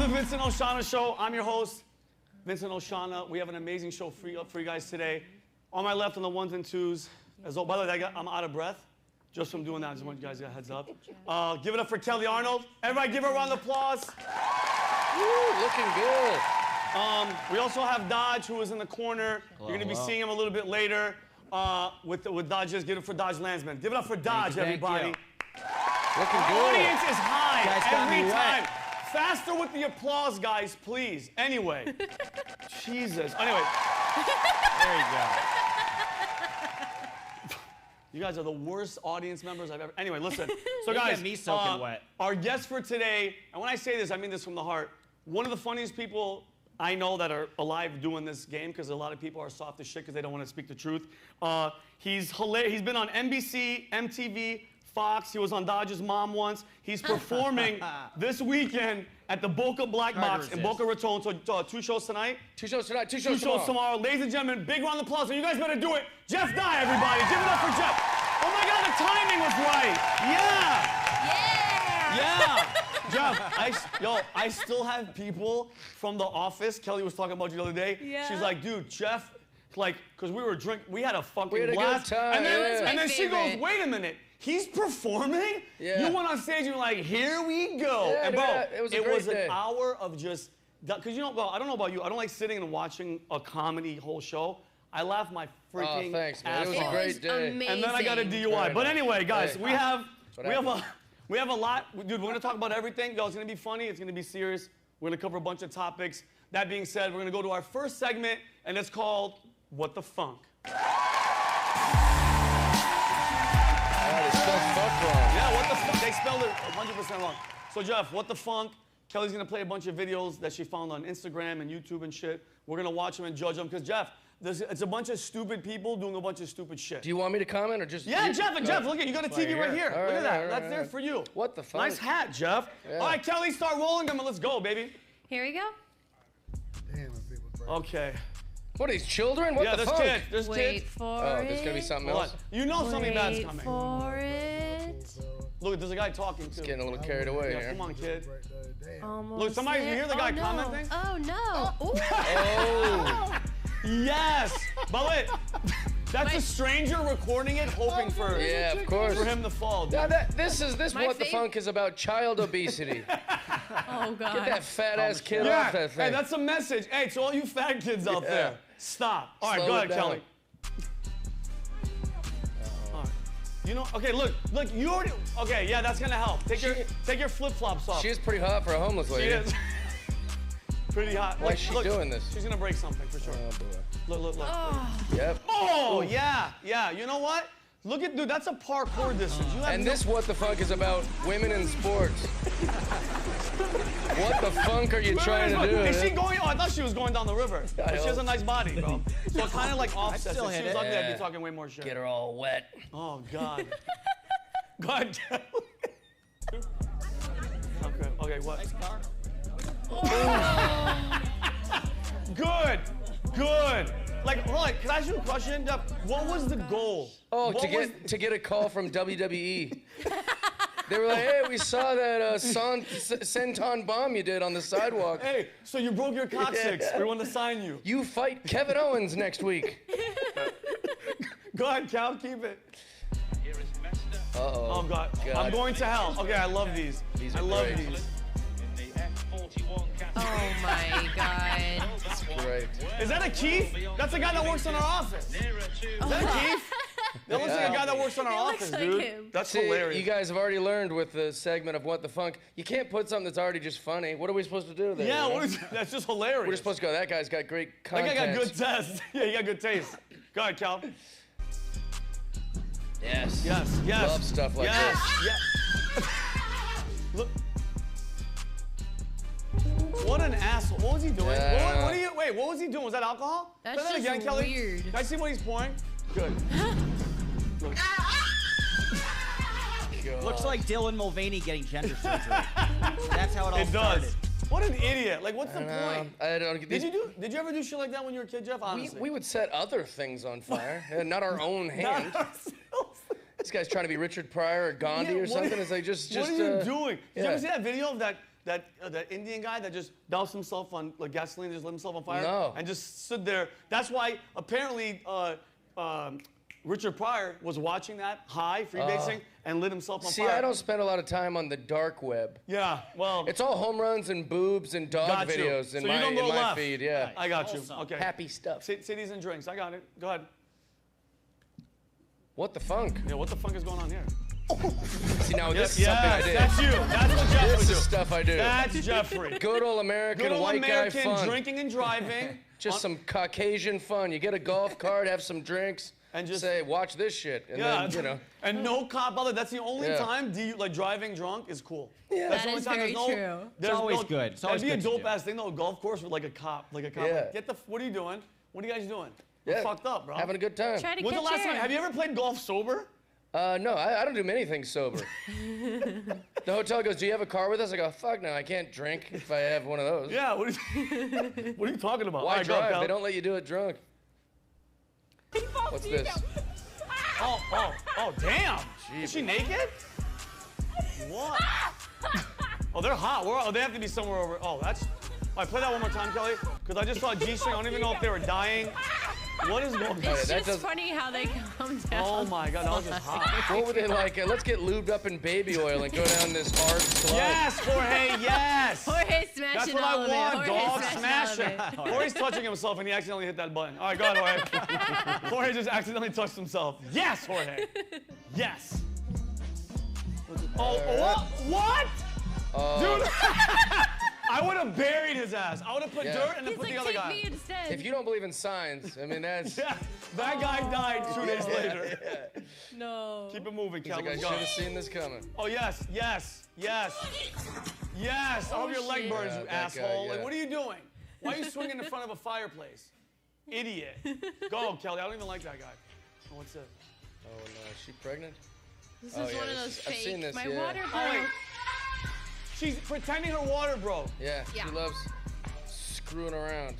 the Vincent Oshana Show. I'm your host, Vincent Oshana. We have an amazing show for you guys today. On my left on the ones and twos. By the way, I'm out of breath just from doing that. I just want you guys to get a heads up. Give it up for Kelly Arnold. Everybody give her a round of applause. Woo, looking good. We also have Dodge, who is in the corner. You're going to be seeing him a little bit later with Dodge. Give it for Dodge Landsman. Give it up for Dodge, everybody. Looking good. The audience is high every time. Wet. Faster with the applause, guys, please. Anyway. Jesus. Anyway. There you go. You guys are the worst audience members I've ever... Anyway, listen. So, guys, get me soaking wet. Our guest for today, and when I say this, I mean this from the heart, one of the funniest people I know that are alive doing this game, because a lot of people are soft as shit because they don't want to speak the truth. He's hilarious. He's been on NBC, MTV, Fox. He was on Dodge's Mom once. He's performing this weekend at the Boca Black Box in Boca Raton. So 2 shows tonight. 2 shows tonight, 2 2 shows tomorrow. Ladies and gentlemen, big round of applause. And you guys better do it. Jeff Dye, everybody. Give it up for Jeff. Oh my God, the timing was right. Yeah. Jeff, I still have people from the office. Kelly was talking about you the other day. Yeah. She's like, dude, Jeff, like, because we were drinking, we had a fucking We had a blast. good time. And then she goes, wait a minute. He's performing? Yeah. You went on stage and you're like, here we go. Yeah, And bro, it was a great day. an hour of just, because you know, well, I don't know about you, I don't like sitting and watching a comedy whole show. I laugh my freaking thanks, man. ass It was a off. great day. Amazing. And then I got a DUI. Very But nice. anyway, guys, Hey. we have a lot. Dude, we're gonna talk about everything. Yo, it's gonna be funny, it's gonna be serious. We're gonna cover a bunch of topics. That being said, we're gonna go to our first segment, and it's called What the Funk. They spelled fuck wrong. Yeah, what the fuck? They spelled it 100% wrong. So, Jeff, what the funk? Kelly's gonna play a bunch of videos that she found on Instagram and YouTube and shit. We're gonna watch them and judge them, because Jeff, it's a bunch of stupid people doing a bunch of stupid shit. Do you want me to comment or just... Yeah, Jeff, look at you got a TV right here. Look at that. That's there for you. What the fuck? Nice hat, Jeff. Yeah. All right, Kelly, start rolling them and let's go, baby. Here we go. Damn, people break. Okay. What are these, children? What Yeah, the there's fuck? kids. There's Wait kids. for Oh, it. there's gonna be something Hold else. on. You know something bad's coming. Wait for it. Look, there's a guy talking too. Getting a little carried away Yeah, here. come on, kid. Almost Look, somebody, there. you hear the guy Oh, no. commenting? Oh no. Ooh. Oh. Yes. By the way, that's a stranger recording it, hoping for Yeah, of course. him to fall. Dude. Now this My What the fav- Funk is about child obesity. Oh god. Get that fat ass kid Yeah. off that thing. Hey, that's a message. Hey, to all you fat kids out Yeah. there, stop. All right, Slow go it ahead, down. Kelly. All right. You know, okay, look, you already, okay, yeah, that's gonna help. Take your flip-flops off. She is pretty hot for a homeless She lady. is. Pretty hot. Why is she doing this? She's gonna break something for sure. Oh, boy. Look. Yep. Oh, yeah. You know what? Look at, dude, that's a parkour distance. You have And no- this What the Funk is about women in sports. What the funk are you trying to do? Is she man? going? Oh, I thought she was going down the river. But she has a nice body, bro. So it kind of like offsets. still If she hit was it. ugly, I'd Yeah. be talking way more shit. Get her all wet. Oh, God. Go ahead, Kelly. Okay, what? Nice car. Good. Like, hold on, can I ask you a question? What was the goal? Oh, What was- to get a call from WWE. They were like, hey, we saw that senton bomb you did on the sidewalk. Hey, so you broke your coccyx. We want to sign you. You fight Kevin Owens next week. Go ahead, Cal, keep it. Uh-oh. Oh, God. I'm going to hell. Okay, I love these. These are I love great. these. Oh my god. Great. Is that a Keith? That's a guy that works in our office. Is that a Keith? That looks like a guy that works in our It office, looks like dude. him. That's See, hilarious. you guys have already learned with the segment of What the Funk, you can't put something that's already just funny. What are we supposed to do there? Yeah, you know? what is that's just hilarious. We're just supposed to go, that guy's got great That content. guy got good taste. Yeah, he got good taste. Go ahead, Cal. Yes. Yes. Love stuff like yes. this. Yeah. Look. What an asshole. What was he doing? Yeah. Wait, what was he doing? Was that alcohol? That's Say that just again, Kelly. weird. Can I see what he's pouring? Good. Look. Looks like Dylan Mulvaney getting gender surgery. That's how it all It started. does. What an idiot. Like, what's the point? I don't Did you ever do shit like that when you were a kid, Jeff? Honestly. we would set other things on fire, not our own hand. Not ourselves. This guy's trying to be Richard Pryor or Gandhi Yeah, or what- something. It's like just What are you doing? Did you yeah. ever see that video of that that Indian guy that just doused himself on like gasoline, just lit himself on fire, No. and just stood there. That's why apparently Richard Pryor was watching that high freebasing and lit himself on See, fire. I don't spend a lot of time on the dark web. Yeah, well, It's all home runs and boobs and dog got you. videos So in you my, don't go in my left. feed. Yeah. I got you. Wholesome. Okay. Happy stuff. Cities and drinks. I got it. Go ahead. What the funk? Yeah, what the fuck is going on here? See, now this is something I did. That's you. That's what Jeff would This do. is stuff I do. That's Jeffrey. Good old American Good old white American guy fun. drinking and driving. Just some Caucasian fun. You get a golf cart, have some drinks, And just- say, watch this shit. And then, you know. And no cop bother. That's the only Yeah. time like driving drunk is cool. Yeah. That's That the only is time very there's no, true. there's It's always no, good. It's That'd always be a good to dope do. ass thing though. A golf course with like a cop. Yeah. Get the. What are you doing? What are you guys doing? We're Yeah. fucked up, bro. Having a good time. Try to When's the catch last time? air. Have you ever played golf sober? No, I don't do many things sober. The hotel goes, do you have a car with us? I go, fuck no, I can't drink if I have one of those. Yeah. What are you talking about? Why All right, go, drive? pal. They don't let you do it drunk. What's this? Oh, damn. Is she naked? What? Oh, they're hot. They have to be somewhere over. Oh, that's. All right, play that one more time, Kelly. Because I just saw G-string. I don't even know if they were dying. What is going on? yeah, It's that just does- funny how they come down. Oh my God, that was just hot. What were they like? Let's get lubed up in baby oil and go down this hard slope. Yes, Jorge, yes. Jorge smashing That's what all I of it. want, Jorge dog. smashing Smash all it. of it. Jorge's touching himself and he accidentally hit that button. All right, go ahead, Jorge. Jorge just accidentally touched himself. Yes, Jorge. Yes. Oh, what? Dude, I would have buried his ass. I would have put Yeah. dirt and then He's put like, the other take guy. me instead. If you don't believe in signs, I mean, that's... Yeah, that guy died 2 days later. No. Keep it moving, He's Kel. like, I Let's should go. have seen this coming. Oh, yes, yes, yes. Yes, I hope your leg burns, Yeah, you that guy, asshole. yeah. Like, what are you doing? Why are you swinging in front of a fireplace? Idiot. Go, Kelly. I don't even like that guy. Oh, what's it? Oh, no, is she pregnant? This Oh, is yeah, one of this those is- I've fake. seen this, My yeah. water Oh, wait. broke. She's pretending her water broke. Yeah, Yeah. she loves screwing around.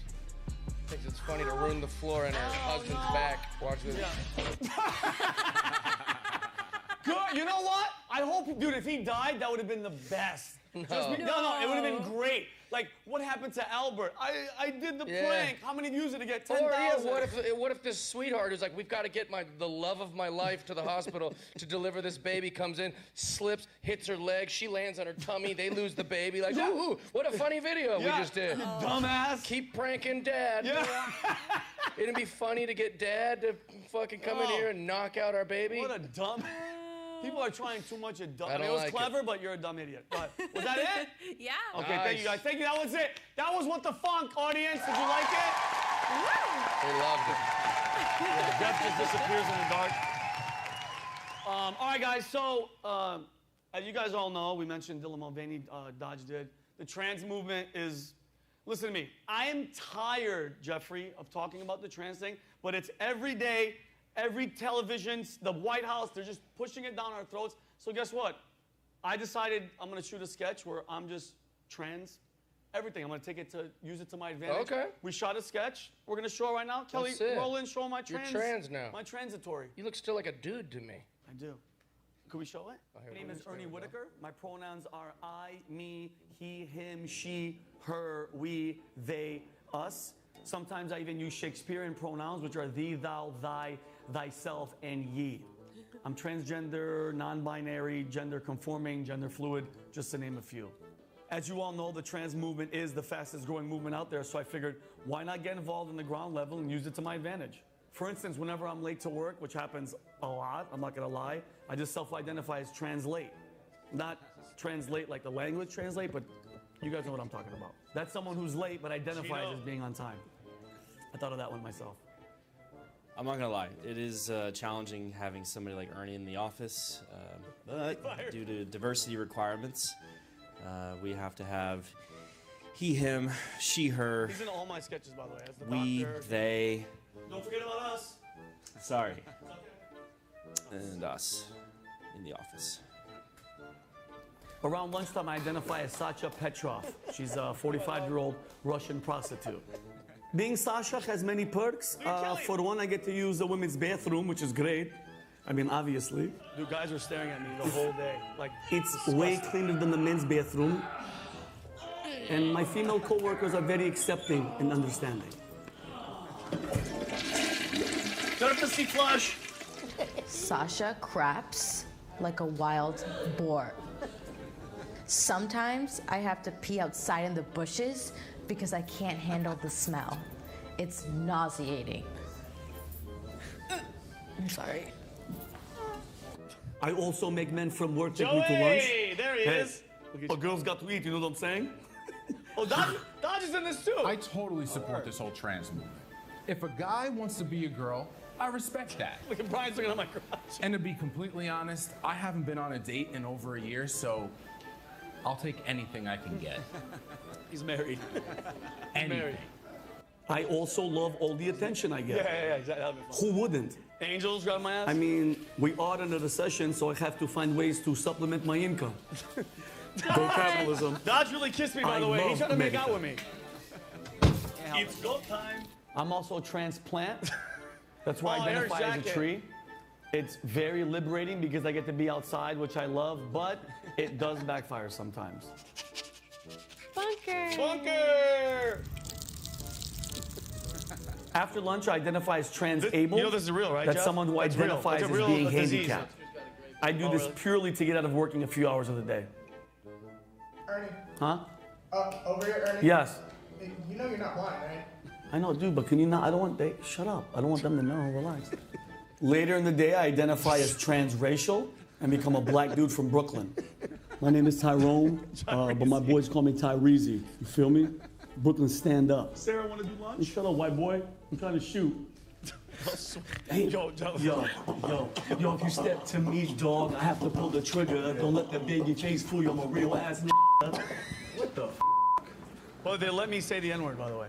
Thinks it's funny to ruin the floor in her husband's back. Watch this. Good. You know what? I hope, dude, if he died, that would have been the best. No, it would have been great. Like, what happened to Albert? I did the Yeah. prank. How many views did it get? Or yeah, 10,000. what if this sweetheart who's like, we've got to get the love of my life to the hospital to deliver this baby, comes in, slips, hits her leg, she lands on her tummy, they lose the baby. Like, Yeah. ooh, what a funny video we just did. You dumbass. Keep pranking dad. Yeah. It'd be funny to get dad to fucking come in Oh. here and knock out our baby. What a dumb. People are trying too much at dumb. I don't it was like clever, but you're a dumb idiot. But was that it? Yeah. Okay, thank you Nice. guys. Thank you. That was it. That was What the Funk, audience. Did you like it? They loved it. Jeff just disappears in the dark. All right, guys. So, as you guys all know, we mentioned Dylan Mulvaney, Dodge did. The trans movement is. Listen to me. I am tired, Jeffrey, of talking about the trans thing, but it's every day, every television, the White House, they're just pushing it down our throats. So guess what? I decided I'm going to shoot a sketch where I'm just trans. Everything. I'm going to use it to my advantage. Okay. We shot a sketch. We're going to show it right now. Kelly, That's it. roll in, show my You're trans. trans now. My transitory. You look still like a dude to me. I do. Could we show it? here My name we is go. Ernie Whitaker. My pronouns are I, me, he, him, she, her, we, they, us. Sometimes I even use Shakespearean pronouns, which are thee, thou, thy, thyself, and ye. I'm transgender, non-binary, gender conforming, gender fluid, just to name a few. As you all know, the trans movement is the fastest growing movement out there, so I figured, why not get involved in the ground level and use it to my advantage? For instance, whenever I'm late to work, which happens a lot, I'm not gonna lie, I just self-identify as translate. Not translate like the language translate, but you guys know what I'm talking about. That's someone who's late but identifies as being on time. I thought of that one myself. I'm not gonna lie, it is challenging having somebody like Ernie in the office, but due to diversity requirements, we have to have he, him, she, her, He's in all my sketches, by the way, as the we, doctor. they, Don't forget about us. sorry, and us in the office. Around lunchtime, I identify as Sasha Petrov. She's a 45-year-old Russian prostitute. Being Sasha has many perks. For one, I get to use the women's bathroom, which is great. I mean, obviously. Dude, guys are staring at me the whole day. Like, it's way cleaner than the men's bathroom. And my female coworkers are very accepting and understanding. Got a pussy flush. Sasha craps like a wild boar. Sometimes I have to pee outside in the bushes because I can't handle the smell. It's nauseating. I'm sorry. I also make men from work take me to lunch. Joey, there he is. A girl's got to eat, you know what I'm saying? Oh, Dodge is in this too. I totally support this whole trans movement. If a guy wants to be a girl, I respect that. Look at Brian's looking at my crotch. And to be completely honest, I haven't been on a date in over a year, so I'll take anything I can get. He's married. Anything. I also love all the attention I get. Yeah, exactly. That'll be fun. Who wouldn't? Angels grab my ass. I mean, we are in a recession, so I have to find ways to supplement my income. Go capitalism. Dodge really kissed me, by I the way. He's love trying to make America. out with me. It's go time. I'm also a transplant. That's why Oh, I Eric's identify as a jacket. tree. It's very liberating because I get to be outside, which I love, but it does backfire sometimes. Bunker. Bunker! After lunch, I identify as trans-able. You know this is real, right, That's Jeff? someone who That's real. identifies That's a as real being disease. handicapped. I do this really? purely to get out of working a few hours of the day. Ernie. Huh? Over here, Ernie. Yes. You know you're not blind, right? I know, dude, but can you not? I don't want they. Shut up. I don't want them to know. Relax. Later in the day, I identify as transracial and become a black dude from Brooklyn. My name is Tyrone, but my boys call me Tyreezy. You feel me? Brooklyn, stand up. Sarah, want to do lunch? Hey, shut up, white boy. I'm trying to shoot. Hey, Yo, if you step to me, dog, I have to pull the trigger. Don't let the baby face fool you. I'm a real ass nigga. What the f? Well, they let me say the N-word, by the way.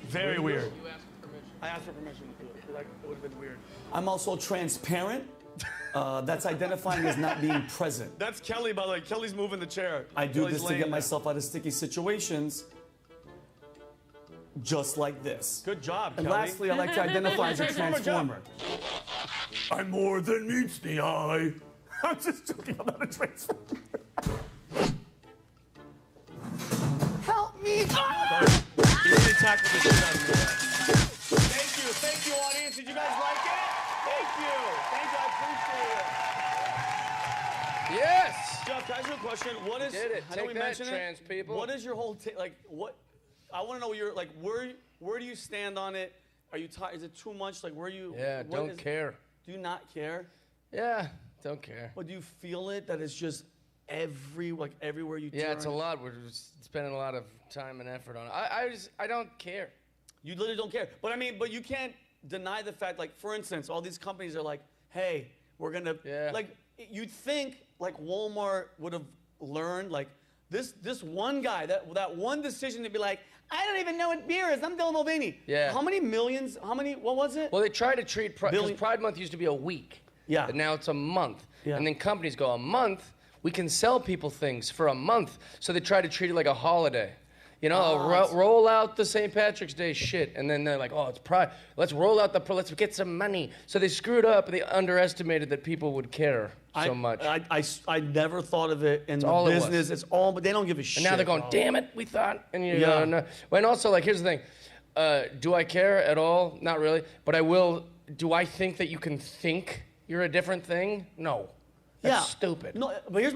Very weird. You asked for permission. I asked for permission to do it. Like, it would have been weird. I'm also transparent. That's identifying as not being present. That's Kelly, by the way. Kelly's moving the chair. I do Kelly's this to laying get there. myself out of sticky situations, just like this. Good job, And Kelly. lastly, I like to identify as a transformer. I'm more than meets the eye. I'm just joking, I'm not a transformer. Help me! You really tackled the shit out of me. Thank you, audience. Did you guys like it? Thank you, I appreciate it. Yes. Jeff, can I ask you a question? What is? Did it. I know Take we that, mentioned trans people. What is your whole like? What? I want to know your like. Where do you stand on it? Are you tired? Is it too much? Like, where you? Yeah, what don't is- care. Do you not care? Yeah, don't care. But do you feel it that it's just everywhere you turn? Yeah, it's a lot. We're just spending a lot of time and effort on it. I don't care. You literally don't care. But I mean, but you can't deny the fact. Like, for instance, all these companies are like, "Hey, we're gonna." Yeah. Like, you'd think like Walmart would have learned like this one guy that one decision to be like, I don't even know what beer is. I'm Dylan Mulvaney. Yeah. How many millions? How many? What was it? Well, they try to treat because Billion- Pride Month used to be a week. Yeah. But now it's a month. Yeah. And then companies go, a month? We can sell people things for a month. So they try to treat it like a holiday. You know, roll out the St. Patrick's Day shit. And then they're like, oh, it's Pride. Let's roll out let's get some money. So they screwed up. They underestimated that people would care so much. I never thought of it in the all it was. business. It's all, but they don't give a shit. And now they're going, bro. damn it, we thought. And you Yeah. no. Well, and also, like, here's the thing. Do I care at all? Not really. But I will. Do I think that you can think you're a different thing? No. That's stupid. No, but here's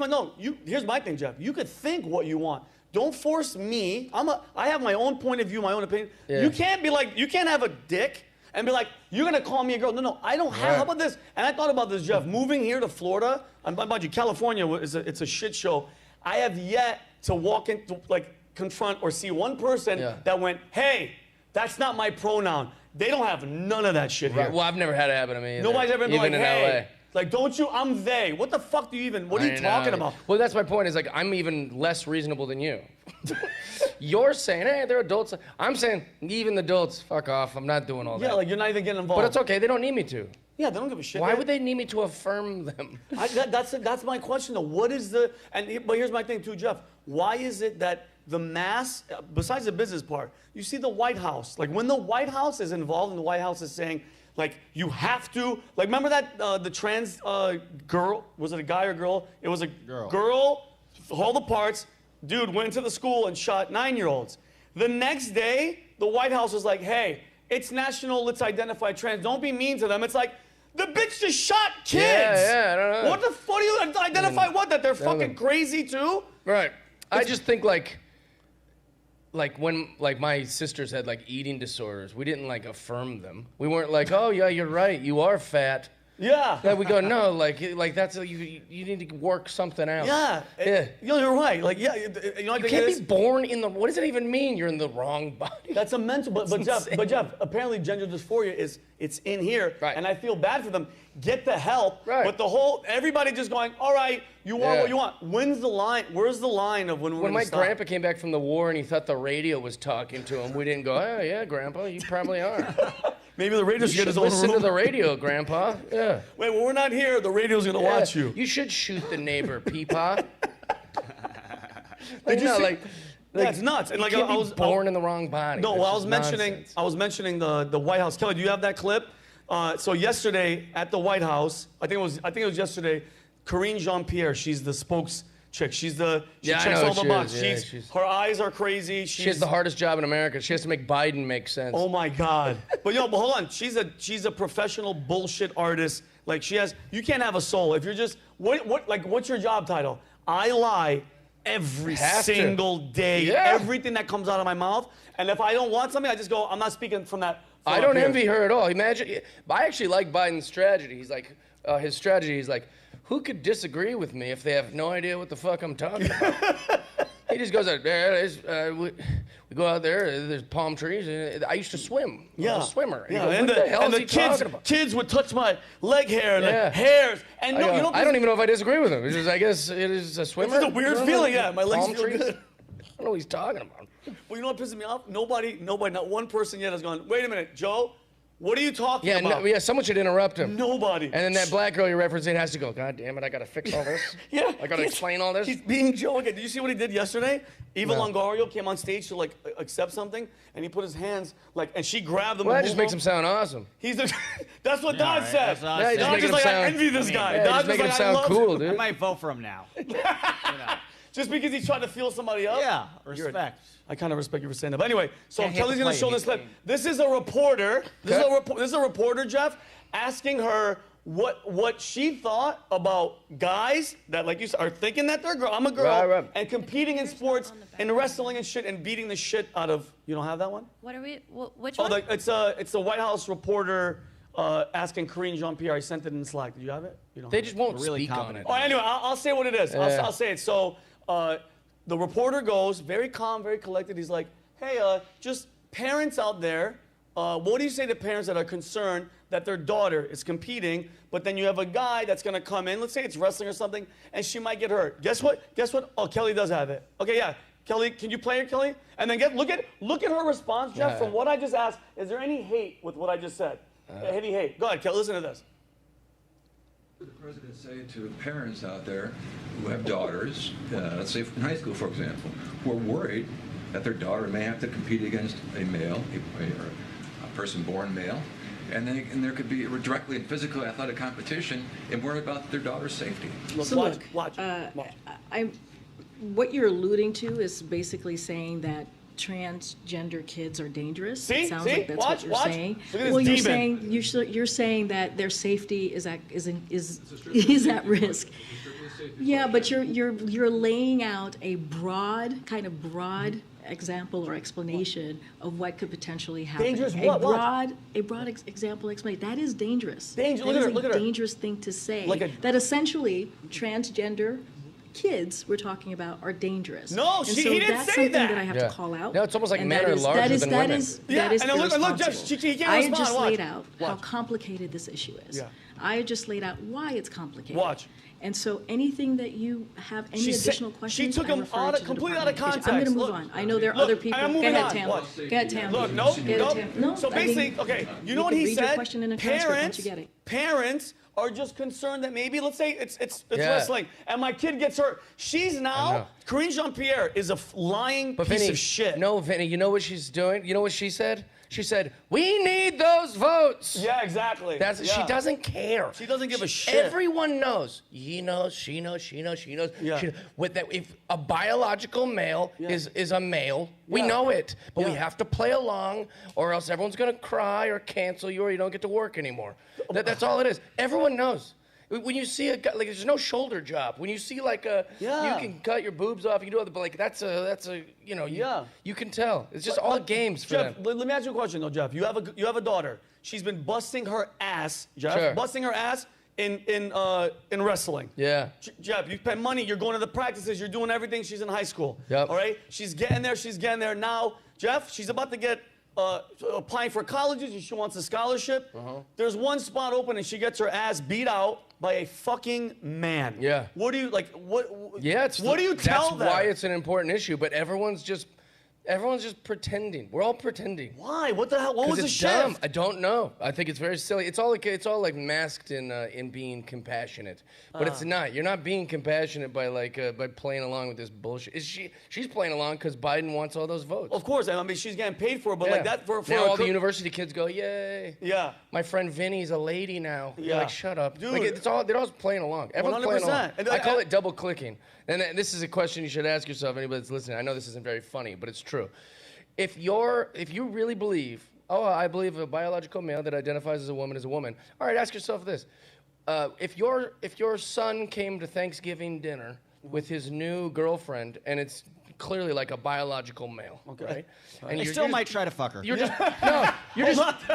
my thing, Jeff. You could think what you want. Don't force me. I have my own point of view, my own opinion. Yeah. You can't be like, you can't have a dick and be like, you're gonna call me a girl. No, I don't have. Right. How about this? And I thought about this, Jeff. Moving here to Florida, and about you, California it's a shit show. I have yet to walk into confront or see one person that went, hey, that's not my pronoun. They don't have none of that shit here. Right. Well, I've never had it happen to me either. Nobody's ever been even like, in hey, LA. like, don't you? I'm they. What the fuck do you even? What are you talking about? Well, that's my point. Is like I'm even less reasonable than you. You're saying, hey, they're adults. I'm saying, even the adults, fuck off. I'm not doing all that. Yeah, like you're not even getting involved. But it's okay. They don't need me to. Yeah, they don't give a shit. Why would they need me to affirm them? That's my question though. What is the? But here's my thing too, Jeff. Why is it that the mass, besides the business part, you see the White House, like when the White House is involved and the White House is saying, like, you have to, like, remember that the trans girl, was it a guy or girl? It was a girl, all the parts, dude went into the school and shot 9-year-olds. The next day, the White House was like, hey, it's National Let's Identify Trans. Don't be mean to them. It's like, the bitch just shot kids. Yeah, I don't know. What the fuck do you identify what? That they're fucking crazy too? Right. I just think like when my sisters had like eating disorders, we didn't like affirm them. We weren't like, oh yeah, you're right, you are fat. Yeah. Then we go, no, like that's you need to work something out. Yeah. Yeah. You're right. Like, yeah. You know, I You think can't it be is? born in the. What does it even mean? You're in the wrong body. That's a mental. But Jeff, apparently gender dysphoria it's in here, Right. and I feel bad for them. Get the help. Right. But everybody just going, all right, you want what you want. When's the line? Where's the line of when we're When my gonna stop? grandpa came back from the war and he thought the radio was talking to him, we didn't go, oh yeah, grandpa, you probably are. Maybe the radio You should get should his own listen to room. the radio, grandpa. Yeah. Wait, when we're not here, the radio's gonna watch you. You should shoot the neighbor, peepaw. Did you see? like That's nuts. And like you can't I was be born in the wrong body. No, That's well, just I was mentioning the White House. Kelly, do you have that clip? So yesterday at the White House, I think it was yesterday. Karine Jean-Pierre, she's the spokes chick. She Yeah, I checks know all the she boxes. is. Yeah, She's her eyes are crazy. She has the hardest job in America. She has to make Biden make sense. Oh my God. but hold on. She's a professional bullshit artist. Like you can't have a soul if you're just what's your job title? I lie every single day. Yeah. Everything that comes out of my mouth. And if I don't want something, I just go, I'm not speaking from that. I don't envy her at all. Imagine, I actually like Biden's strategy. He's like, his strategy is like, who could disagree with me if they have no idea what the fuck I'm talking about? He just goes out there. We go out there. There's palm trees. I used to swim. Yeah. I was a swimmer. And Yeah. he goes, what the hell is he talking about? Kids would touch my leg hair and Yeah. the hairs. And I don't even know if I disagree with him. It's just, I guess it is a swimmer. It's a weird feeling. Yeah, my legs Palm feel trees? good. I don't know what he's talking about. Well, you know what pisses me off? Nobody, not one person yet has gone, wait a minute, Joe, what are you talking about? Yeah, someone should interrupt him. Nobody. And then that black girl you're referencing has to go, God damn it, I gotta fix all this. Yeah. I gotta explain all this. He's being Joe again. Did you see what he did yesterday? Eva No. Longorio came on stage to accept something, and he put his hands and she grabbed him. Well, that and just moved makes him sound awesome. That's what Don right, said. that's what I Yeah, said. just Don's making just him like, sound, I envy this guy. Yeah, Don's just making him like, I sound love cool, him. dude. I might vote for him now. Just because he's trying to feel somebody up? Yeah, respect. I kind of respect you for saying that. But anyway, so Can't hit Kelly's the going to play, show this hit the clip. game. This is a reporter. This Okay. is a reporter, Jeff, asking her what she thought about guys that, like you said, are thinking that they're girl. I'm a girl, Right. and competing in sports and wrestling and shit and beating the shit out of. You don't have that one? What are we? Which Oh, one? it's a White House reporter asking Karine Jean-Pierre. I sent it in Slack. Did you have it? You don't. They have it. just won't Really speak on confident. it. Oh, anyway, I'll say what it is. Yeah. I'll say it. So the reporter goes, very calm, very collected. He's like, hey, just parents out there, what do you say to parents that are concerned that their daughter is competing, but then you have a guy that's going to come in, let's say it's wrestling or something, and she might get hurt. Guess what? Oh, Kelly does have it. Okay, yeah. Kelly, can you play it, Kelly? And then look at her response, Jeff, Yeah. from what I just asked. Is there any hate with what I just said? Any hate? Go ahead, Kelly, listen to this. What would the president say to parents out there who have daughters, let's say in high school, for example, who are worried that their daughter may have to compete against a male, a person born male, and there could be directly in physical athletic competition and worry about their daughter's safety? Look, So watch. what you're alluding to is basically saying that transgender kids are dangerous. See? It sounds See? like that's Watch, what you're watch. saying. Look at this Well, you're demon. saying you're saying that their safety is at risk. Yeah, but you're laying out a broad example or explanation of what could potentially happen. Dangerous A what? What? broad example explanation. That is dangerous. Danger- That look at is her, look a at her. dangerous thing to say. Like a- that essentially transgender kids we're talking about are dangerous. No, And he so didn't that's say something that. that I have Yeah. to call out. No, it's almost like And men that are is- larger that is- than that women. is- Yeah, that is and then look, Jeff, irresponsible. he can't I respond. just Watch. laid out how Watch. complicated this issue is. Yeah. I just laid out why it's complicated. Watch. And so anything that you have any She said- additional questions, she took I him refer out to of- the completely Department out of of Education. I'm going to context. move Look. on. I know there are Look, other people. I'm Go moving ahead, on. Tam. Watch. Go ahead, Tam. Look, no, Go ahead, no. Tam. No, So I mean, basically, okay, you know what can he read your said? question in a transcript once you get it. Parents are just concerned that maybe, let's say it's Yeah. wrestling, and my kid gets hurt. She's now Corinne Jean-Pierre is a lying piece Vinny, of shit. No, Vinny, you know what she's doing? You know what she said? She said, "We need those votes." Yeah, exactly. She doesn't care. She doesn't give a shit. Everyone knows. He knows. She knows. She knows. She knows. Yeah. With that, if a biological male is a male, we know it. But we have to play along, or else everyone's gonna cry or cancel you, or you don't get to work anymore. That's all it is. Everyone knows. When you see a guy, like, there's no shoulder job. When you see like you can cut your boobs off, you can do it, but like that's a you know, you can tell. It's just all games for Jeff, them. let me ask you a question though, Jeff. You have a daughter. She's been busting her ass, Jeff. Busting her ass in wrestling. Yeah. Jeff, you spend money. You're going to the practices. You're doing everything. She's in high school. Yep. All right. She's getting there. She's getting there now. Jeff, she's about to get. Applying for colleges, she wants a scholarship. There's one spot open, and she gets her ass beat out by a fucking man. Yeah. What do you like? What? Yeah. What do you tell them? That's why it's an important issue. But everyone's just pretending. We're all pretending. Why? What the hell? What was the it's shift? dumb. I don't know. I think it's very silly. It's all like masked in being compassionate, but it's not. You're not being compassionate by by playing along with this bullshit. She's playing along because Biden wants all those votes. Of course. I mean, she's getting paid for it, but like that for now all the university kids go, yay. Yeah. My friend Vinnie's a lady now. Yeah. You're like, shut up. Dude. Like, they're all playing along. Everyone's playing along. 100%. I call it double clicking. And this is a question you should ask yourself, anybody that's listening. I know this isn't very funny, but it's true. If you really believe, I believe a biological male that identifies as a woman is a woman. All right, ask yourself this. If your son came to Thanksgiving dinner with his new girlfriend and it's clearly like a biological male, right? And I still might try to fuck her. You're just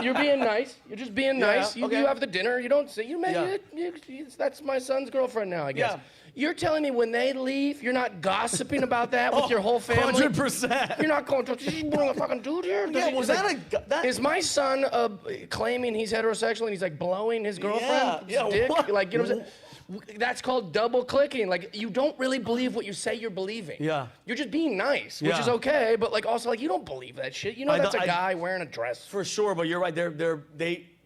you're being nice. You're just being nice. You have the dinner. You don't say that's my son's girlfriend now, I guess. Yeah. You're telling me when they leave, you're not gossiping about that with your whole family? 100%. You're not going to bring a fucking dude here? Is my son claiming he's heterosexual and he's like blowing his girlfriend's dick? What? Like, you know what I'm saying? That's called double clicking. Like, you don't really believe what you say you're believing. Yeah. You're just being nice, which is okay, but like also like you don't believe that shit. You know that's a guy wearing a dress. For sure, but you're right.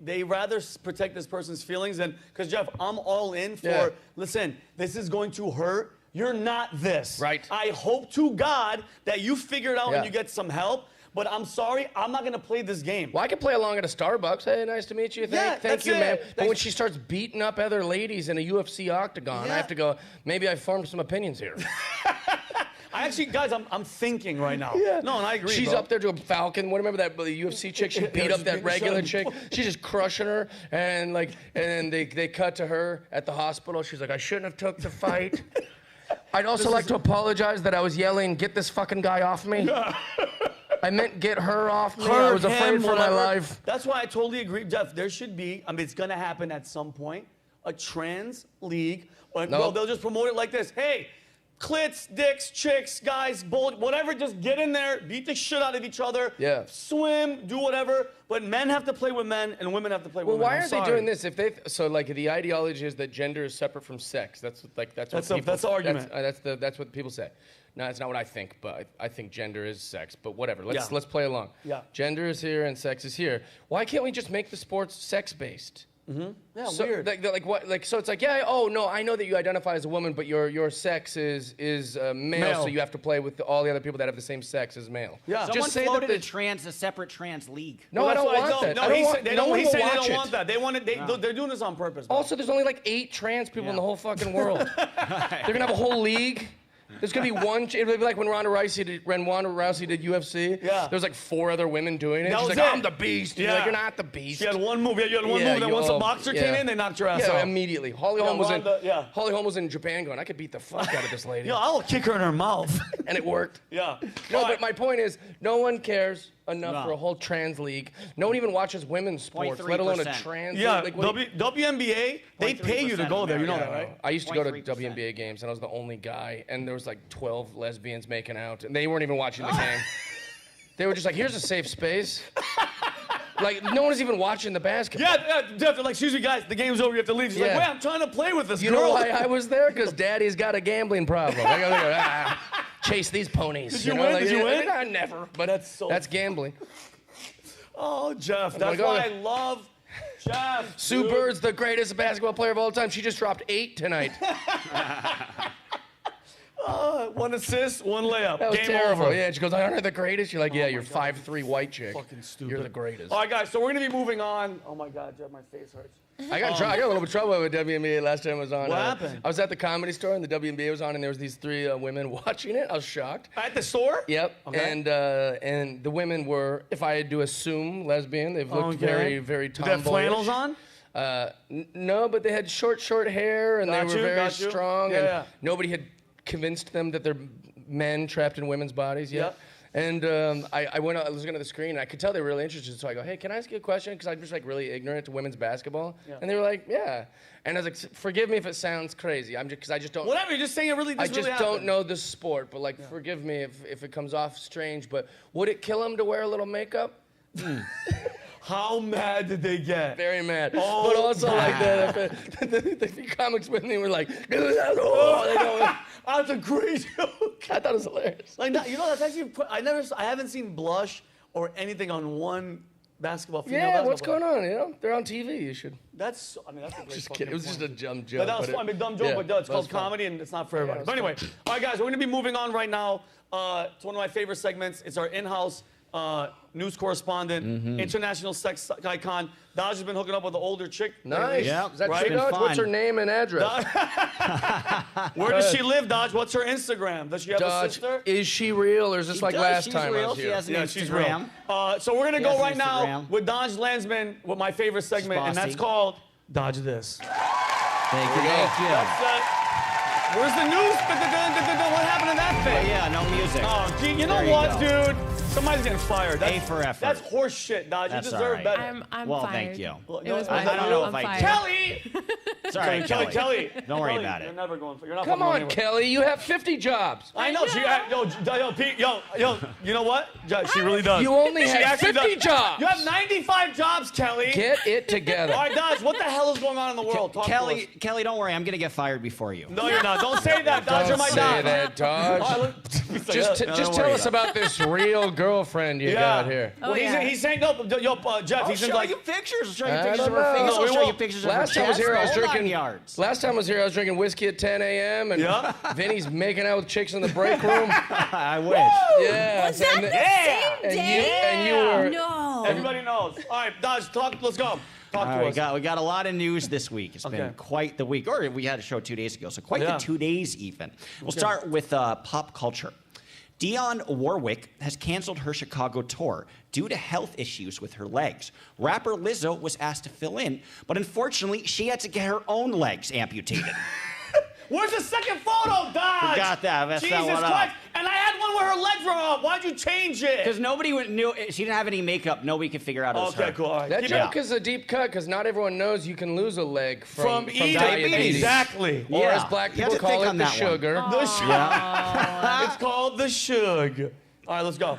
They rather protect this person's feelings than, because Jeff, I'm all in for, listen, this is going to hurt. You're not this. Right. I hope to God that you figure it out and you get some help. But I'm sorry, I'm not gonna play this game. Well, I can play along at a Starbucks. Hey, nice to meat you. Thank you, ma'am. But when she starts beating up other ladies in a UFC octagon, I have to go, maybe I formed some opinions here. Actually, guys, I'm thinking right now. Yeah. No, and I agree. She's up there to a Falcon. What, remember that the UFC chick? She beat up that regular chick. She's just crushing her, and then they cut to her at the hospital. She's like, I shouldn't have took the fight. I'd also like to apologize that I was yelling, "Get this fucking guy off me." I meant get her off me. I was afraid for my life. That's why I totally agree, Jeff. There should be, I mean, it's gonna happen at some point, a trans league. Well, they'll just promote it like this. Hey, clits, dicks, chicks, guys, whatever, just get in there, beat the shit out of each other, swim, do whatever, but men have to play with men and women have to play with women. Well, why aren't they doing this? So like the ideology is that gender is separate from sex. That's the argument. That's what people say. No, that's not what I think, but I think gender is sex. But whatever, let's play along. Yeah. Gender is here and sex is here. Why can't we just make the sports sex-based? Mm-hmm. Yeah, so, weird. Like what? Like so, it's like no, I know that you identify as a woman, but your sex is male, so you have to play with all the other people that have the same sex as male. Yeah. Someone floated a separate trans league. No, I don't want that. No, he said they don't want that. They want it. They're doing this on purpose. Bro. Also, there's only like 8 trans people in the whole fucking world. They're gonna have a whole league. There's gonna be one. It'll be like when Ronda Rousey did UFC. Yeah. There was like 4 other women doing it. She's like, I'm the beast. Yeah. You're like, you're not the beast. She had one move. Yeah, you had one move. Then once a boxer came in, they knocked your ass off. Yeah, immediately. Holly Holm was in Japan going, I could beat the fuck out of this lady. Yeah, I'll kick her in her mouth. And it worked. Yeah. No, but my point is, no one cares enough for a whole trans league. No one even watches women's sports, let alone a trans league. Like, WNBA, they pay you to go there. You know that, right? I used to go to WNBA games, and I was the only guy, and there was like 12 lesbians making out, and they weren't even watching the game. They were just like, here's a safe space. Like, no one is even watching the basketball. Yeah, they're like, excuse me, guys, the game's over, you have to leave. She's like, wait, I'm trying to play with this girl. You know why I was there? Because Daddy's got a gambling problem. I go, chase these ponies. Did you win? Did you win? Never, but that's gambling. Oh, Jeff, that's why I love Jeff. Sue Bird's the greatest basketball player of all time. She just dropped 8 tonight. 1 assist, 1 layup. That was Game terrible. over. Yeah, and she goes, aren't I the greatest? You're like, yeah, Oh you're my God. 5'3" white chick. Fucking stupid. You're the greatest. All right, guys, so we're going to be moving on. Oh, my God, Jeff, my face hurts. I got a little bit of trouble with WNBA last time I was on. What happened? I was at the Comedy Store and the WNBA was on, and there was these 3 women watching it. I was shocked. At the store? Yep. Okay. And the women were, if I had to assume, lesbian. They've looked very, very Did they have tomboyish. flannels on? No, but they had short hair, and Got they were you, very got you. strong. Yeah, and yeah. nobody had convinced them that they're men trapped in women's bodies yet. Yep. And I went out, I was looking at the screen, and I could tell they were really interested. So I go, hey, can I ask you a question? Because I'm just like really ignorant to women's basketball. Yeah. And they were like, yeah. And I was like, forgive me if it sounds crazy. Because I just don't. Whatever, you're just saying it really I just don't happened. know the sport, but like, forgive me if it comes off strange. But would it kill him to wear a little makeup? How mad did they get? Very mad. Oh, but also like the few comics with me were like, that's a great joke. I thought it was hilarious. Like, you know, that's actually, I haven't seen blush or anything on one female Yeah, what's basketball going on? You know, they're on TV. You should. That's a great Just fucking kidding. It was just a point. dumb But joke. that was fun, a dumb joke, yeah, but it's that was called fun. comedy and it's not for everybody. it was But anyway, fun. all right, guys, we're going to be moving on right now to one of my favorite segments. It's our in-house news correspondent, international sex icon. Dodge has been hooking up with an older chick. Nice. Yeah, Is that right? true, Dodge? Been What's her fun. name and address? Where does she live, Dodge? What's her Instagram? Does she have a Dodge, sister? is she real or is this like last time I was She here? has an Yeah, Instagram. she's real. So we're gonna She go has an right now Instagram. with Dodge Landsman with my favorite segment, and that's Bossy. called Dodge This. Thank you. That's where's the news? What happened to that thing? Yeah, no music. Oh, gee, you know There you what, go. dude? Somebody's getting fired. That's, A for effort. That's horse shit, Dodge. That's you all deserve right. better. I'm Well, fired. thank you. It was I my don't know fault. if I'm I fired. Kelly! Sorry, Kelly. Don't worry Kelly, about it. You're never going. You're not Come fucking on, anywhere. Kelly. You have 50 jobs. I know. She, Pete, yo, you know what? She really does. You only She have actually 50 does. jobs. You have 95 jobs, Kelly. Get it together. All right, Dodge, what the hell is going on in the world? Talk to us. Kelly, don't worry. I'm gonna get fired before you. No, you're not. Don't say that, Dodge. You're Don't my say Dodge. that, Dodge. All right, look, Just Don't tell worry us about this real girlfriend you yeah. got here. Oh, Well, yeah. he's saying no, Jeff. I'll He's in show like. you pictures. I'll show you I pictures of don't her know. face. No, I'll we show you won't. pictures of her Last time I was chest, here, I was the whole drinking. 9 yards. Last time I was here, I was drinking whiskey at 10 a.m. and Yeah. Vinny's making out with chicks in the break room. I wish. Yeah. Was that and, the Yeah. same and day? you were. No. Everybody knows. All right, Dodge, talk. Let's go. Talk All to right, us. we got a lot of news this week. It's Okay. been quite the week. Or we had a show 2 days ago, so quite Yeah. the 2 days even. We'll start with pop culture. Dionne Warwick has canceled her Chicago tour due to health issues with her legs. Rapper Lizzo was asked to fill in, but unfortunately, she had to get her own legs amputated. Where's the second photo, Dodge? Forgot that. Messed that Jesus one up. Christ. And I had one where her legs were up. Why'd you change it? Because nobody knew, she didn't have any makeup. Nobody could figure out it was her. Okay, cool. All right. That Keep joke it. is a deep cut because not everyone knows you can lose a leg From eating. diabetes. Exactly. Or Yeah. as black You have people to call think it, on the that one. sugar. The shug. It's called the shug. All right, let's go.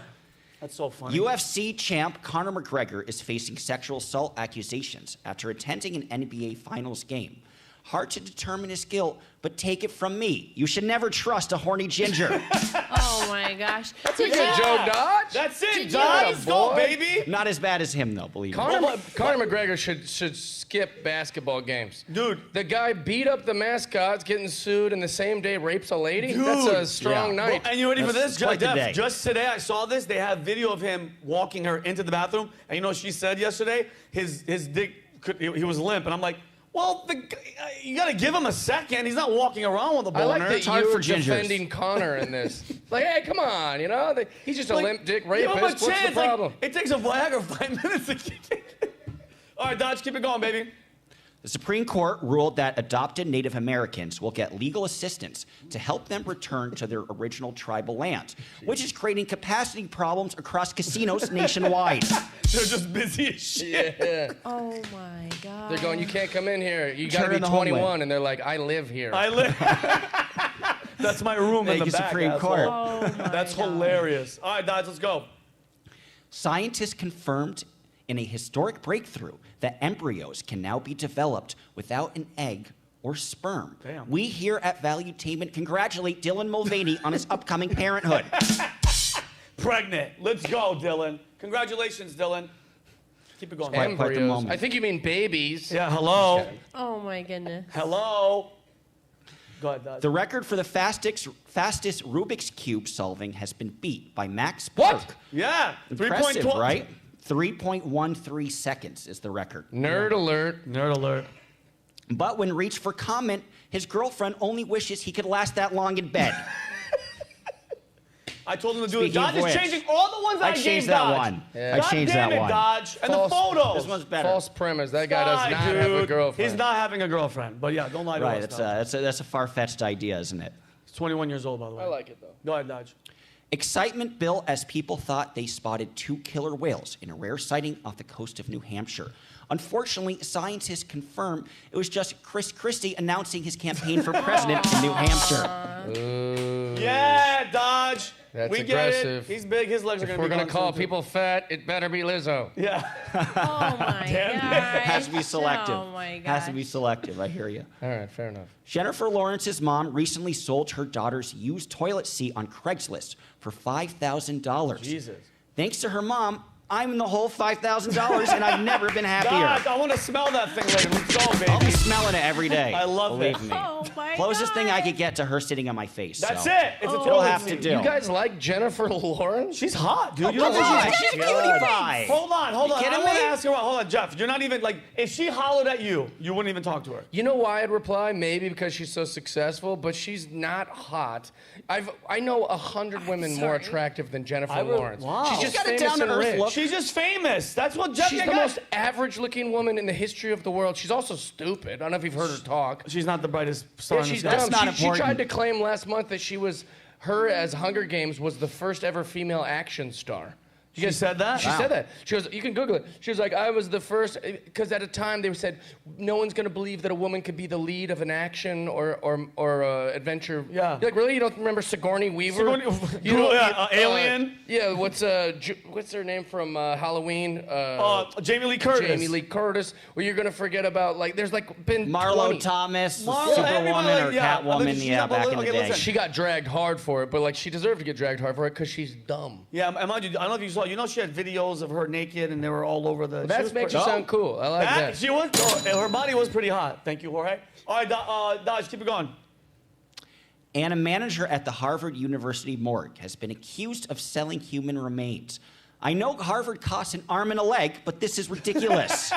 That's so funny. UFC champ Conor McGregor is facing sexual assault accusations after attending an NBA Finals game. Hard to determine his guilt, but take it from me. You should never trust a horny ginger. Oh my gosh. That's a good joke, Dodge. That's it, Did Dodge. you- Let's go, baby. Not as bad as him, though, believe me. Conor McGregor should skip basketball games. Dude. The guy beat up the mascots, getting sued, and the same day rapes a lady? Dude. That's a strong Yeah. night. And you ready for this? That's quite the day. Just today, I saw this. They have video of him walking her into the bathroom. And you know what she said yesterday? His dick, he was limp. And I'm like, well, you got to give him a second. He's not walking around with a I like boner. that It's hard you for were gingers. defending Connor in this. Like, hey, come on, you know? He's just a Like, limp dick give him a rapist. What's the chance. Like, problem? it takes a Viagra 5 minutes to kick it. All right, Dodge, keep it going, baby. The Supreme Court ruled that adopted Native Americans will get legal assistance to help them return to their original tribal lands, which is creating capacity problems across casinos nationwide. They're just busy as shit. Yeah. Oh my god. They're going, you can't come in here. You got to Turn be in the homeland. 21. And they're like, I live here. I live. That's my room in Thank the you, back. Supreme asshole. Court. Oh my That's God. hilarious. All right, Dodge, let's go. Scientists confirmed in a historic breakthrough that embryos can now be developed without an egg or sperm. Damn. We here at Valuetainment congratulate Dylan Mulvaney on his upcoming parenthood. Pregnant. Let's go, Dylan. Congratulations, Dylan. Keep it going. Quite the Embryos. moment. I think you mean babies. Yeah, hello. Oh my goodness. Hello. Go ahead, Dodge. The record for the fastest Rubik's Cube solving has been beat by Max What? Park. Yeah. Impressive, 3.12. right? 3.13 seconds is the record. Nerd alert. Nerd alert. But when reached for comment, his girlfriend only wishes he could last that long in bed. I told him to do it. Speaking of Dodge is which, changing all the ones I gave changed that Dodge. one. Yeah. I changed God damn that it, one. Dodge. And the photos. This one's better. False premise. That guy does Fine, not have a dude. girlfriend. He's not having a girlfriend. But yeah, don't lie to Right, us. that's a far-fetched idea, isn't it? He's 21 years old, by the way. I like it, though. Go ahead, Dodge. Excitement built as people thought they spotted 2 killer whales in a rare sighting off the coast of New Hampshire. Unfortunately, scientists confirm it was just Chris Christie announcing his campaign for president in New Hampshire. Yeah, Dodge. That's we aggressive. get it. He's big. His legs are If going to we're be gonna gone call soon, too. people fat, it better be Lizzo. Yeah. Oh my Damn it. gosh. Has to be selective. Oh my gosh. Has to be selective. I hear you. All right, fair enough. Jennifer Lawrence's mom recently sold her daughter's used toilet seat on Craigslist for $5,000. Jesus. Thanks to her mom, I'm in the whole $5,000 and I've never been happier. Dodge, I want to smell that thing later. Let's go, baby. I'll be smelling it every day. I love Believe it. me. Oh my Closest thing I God. could get to her sitting on my face. That's so. it. It's a It'll toilet have to seat. do. You guys like Jennifer Lawrence? She's hot, dude. You Come don't think on, she's she's a cutie pie. Hold on. You I kidding want to me? ask her about. Hold on, Jeff. You're not even like. If she hollered at you, you wouldn't even talk to her. You know why I'd reply? Maybe because she's so successful, but she's not hot. I know 100 women more sorry. attractive than Jennifer I would- Lawrence. wow. She's She's just got a famous and down-to-earth rich. look. She's just famous. That's what Jeff. She's the most average-looking woman in the history of the world. She's also stupid. I don't know if you've heard her talk. She's not the brightest star Yeah, in the she's sky. dumb. That's not She important. tried to claim last month that her as Hunger Games was the first ever female action star. She said that? She said that. She goes, you can Google it. She was like, I was the first, because at a time they said, no one's going to believe that a woman could be the lead of an action or adventure. Yeah. You're like, really? You don't remember Sigourney Weaver? Sigourney- You know, Yeah, Alien? Yeah, what's her name from Halloween? Jamie Lee Curtis. Jamie Lee Curtis. Where you're going to forget about, like, there's like been Marlo 20. Thomas, Marlo, everybody, Superwoman or yeah. Catwoman, She's yeah, not- back in the okay, day. listen. She got dragged hard for it, but like she deserved to get dragged hard for it because she's dumb. Yeah, and mind you, I don't know if you saw. You know, she had videos of her naked, and they were all over the. That makes you sound cool. I like that. She was. Her body was pretty hot. Thank you, Jorge. All right, Dodge, keep it going. And a manager at the Harvard University morgue has been accused of selling human remains. I know Harvard costs an arm and a leg, but this is ridiculous.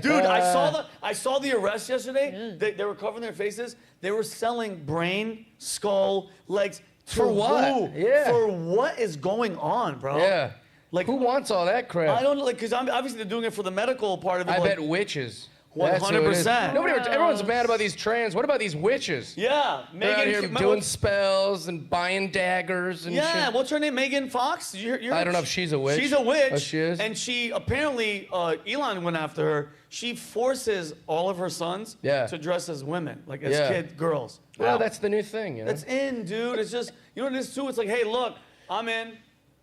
Dude, I saw the arrest yesterday. They were covering their faces. They were selling brain, skull, legs. For what? Who? Yeah. For what is going on, bro? Yeah. Like, Who wants all that crap? I don't know, like, because obviously they're doing it for the medical part of it. I like- bet witches. That's who it is. 100%. Everyone's mad about these trans. What about these witches? Yeah, They're out here doing spells and buying daggers and Yeah, shit. what's her name? Megan Fox? I don't know if she's a witch. She's a witch. Oh, she is? And she apparently, Elon went after her. She forces all of her sons to dress as women, like as kid girls. Well, that's the new thing, you know? That's in, dude. It's just, you know what it is too? It's like, hey, look, I'm in.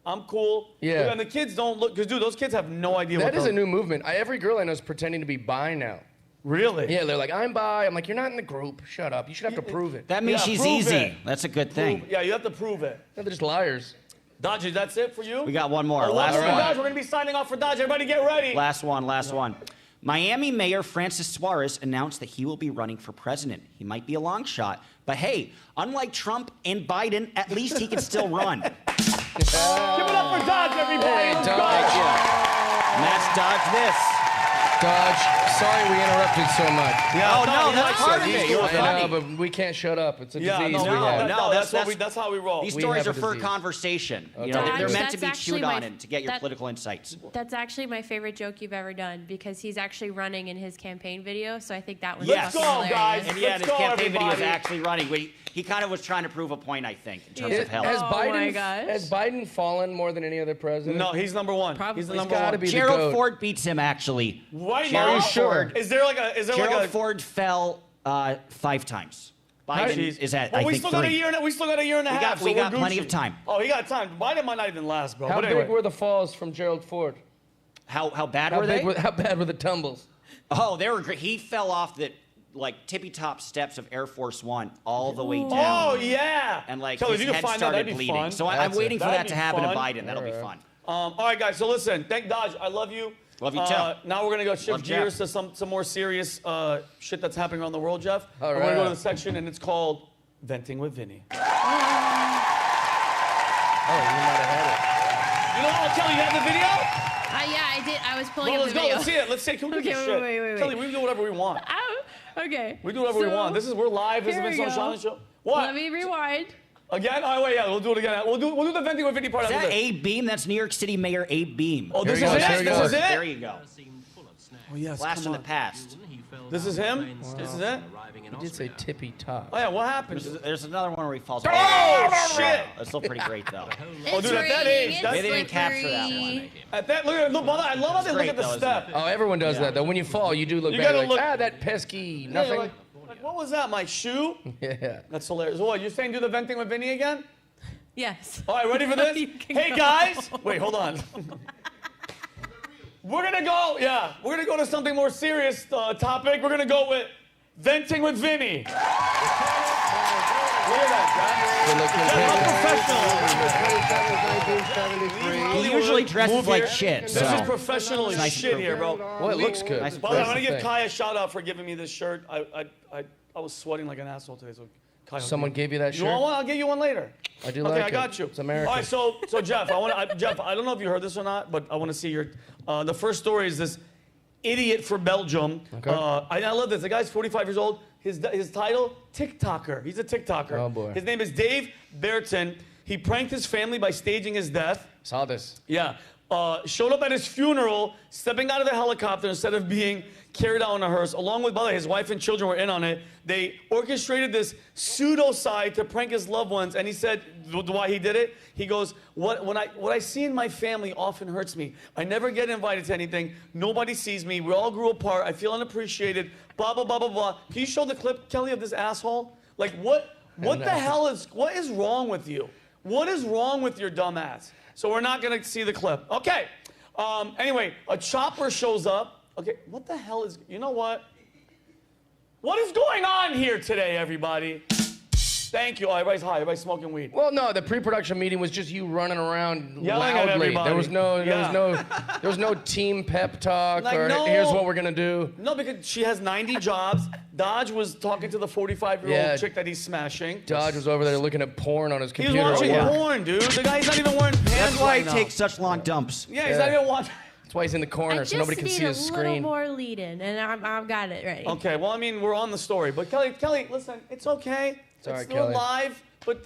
I'm cool. Yeah. And the kids don't look, because, dude, those kids have no idea what That is the- a new movement. Every girl I know is pretending to be bi now. Really? Yeah, they're like, I'm bi. I'm like, you're not in the group. Shut up. You should have to prove it. That means she's prove easy. it. That's a good thing. Yeah, you have to prove it. No, they're just liars. Dodgy, that's it for you? We got one more. Oh, Last one. one. Dodge, we're going to be signing off for Dodge. Everybody get ready. Last one. Miami Mayor Francis Suarez announced that he will be running for president. He might be a long shot, but hey, unlike Trump and Biden, at least he can still run. Give it up for Dodge, everybody. Hey, Let's Dodge. go. And that's Dodge This. Dodge, sorry we interrupted so much. Yeah, Oh, no, that's part of it. You're I funny. know, but we can't shut up. It's a Yeah, disease no, we have. no, that's how we roll. These We stories are have a for disease. conversation. You Okay. know, they're Dodge, meant to that's be actually chewed on my- and to get your that- political insights. That's actually my favorite joke you've ever done because he's actually running in his campaign video. So I think that was Let's fucking go, hilarious. guys. And yeah, Let's his go, campaign video is everybody. actually running. He kind of was trying to prove a point, I think, in terms of health. Has Oh my Biden gosh. has Biden fallen more than any other president? No, he's number one. Probably. He's the He's number gotta one. be the Gerald goat. Ford beats him, actually. Right Gerald now? Are you sure? Ford. Is there like a Gerald Ford fell 5 times. Biden Jeez. is at, Well, I we think, still got a 3. year. We still got a year and a half. we so got we're plenty Gucci. of time. Oh, he got time. Biden might not even last, bro. How But big anyway. were the falls from Gerald Ford? How bad How were they? how bad were the tumbles? Oh, they were great. He fell off the tippy top steps of Air Force One all the way down. Oh yeah. And Kelly, his if you can head find that, started that'd be bleeding. fun. So I'm That's waiting for That'd that be to happen to fun. Biden. That'll be fun. All right, guys. So listen, thank Dodge. I love you. Love you, too. Now we're gonna go shift Love Jeff. gears to some more serious shit that's happening around the world, Jeff. All We're gonna go to right. the section, and it's called Venting with Vinnie. Oh, you might have had You know what, Kelly, you have the video? Yeah, I did. I was pulling Well, up let's the go. video. Let's see it. Let's see. Can we do Okay, this wait, shit? wait. Kelly, we can do whatever we want. Okay. We do whatever we want. We're live. This is here we Vincent go. Oshana Show. What? Let me rewind. Again? Oh, wait, yeah, we'll do it again. We'll do the venting with Vinnie part Is after that this. Abe Beam? That's New York City Mayor Abe Beam. Oh, this is Here it? he This goes. is it? There you go. Oh, yes, Blast come from the on. past. This is him? This is it? You did say tippy top. Oh, yeah, what happened? There's another one where he falls. Oh, shit! That's still pretty great, though. Oh, dude, at that age, They didn't capture that one. At that, look, brother, I love how they look great, at the though, isn't step. Oh, everyone does that though. When you fall, you do look You back gotta like, look- that pesky Yeah, nothing. like, what was that, my shoe? Yeah. That's hilarious. What, you're saying do the venting with Vinnie again? Yes. All right, ready for this? You can Hey, go. guys. Wait, hold on. We're going to go to something more serious topic. We're going to go with venting with Vinnie. Look at that, guys. He usually dresses like shit. This so. is professional as Nice shit to here, bro. Well, it looks good. Nice By the way, I'm That's going the to give thing. Kai a shout out for giving me this shirt. I was sweating like an asshole today, so Kai. Someone gave you that You want shirt? one? I'll get you one later. I do Okay, like I it. got you. It's American. All right, so Jeff, Jeff, I don't know if you heard this or not, but I want to see your. The first story is this idiot for Belgium. Okay. I love this. The guy's 45 years old. His title, TikToker. He's a TikToker. Oh, boy. His name is Dave Berton. He pranked his family by staging his death. Saw this. Yeah. Showed up at his funeral, stepping out of the helicopter instead of being carried out in a hearse. Along with, by the way, his wife and children were in on it. They orchestrated this pseudo-side to prank his loved ones. And he said why he did it. He goes, what I see in my family often hurts me. I never get invited to anything. Nobody sees me. We all grew apart. I feel unappreciated. Blah, blah, blah, blah, blah. Can you show the clip, Kelly, of this asshole? Like, what the hell what is wrong with you? What is wrong with your dumb ass? So we're not going to see the clip. Okay. Anyway, a chopper shows up. Okay, what the hell is... You know what? What is going on here today, everybody? Thank you. Oh, everybody's high. Everybody's smoking weed. Well, no, the pre-production meeting was just you running around Yelling at loudly. everybody. There was no, Yeah. there was no team pep talk Like, or no. here's what we're gonna do. No, because she has 90 jobs. Dodge was talking to the 45-year-old Yeah. chick that he's smashing. Dodge was over there looking at porn on his He was computer. watching at work. porn, dude. The guy's not even wearing pants That's why right he now. takes such long dumps. Yeah, he's not even watching. That's why he's in the corner, so nobody can see his I just need a screen. little more lead-in, and I've got it ready. Okay, well, I mean, we're on the story. But Kelly, listen, it's okay. It's all right, still Kelly. live. But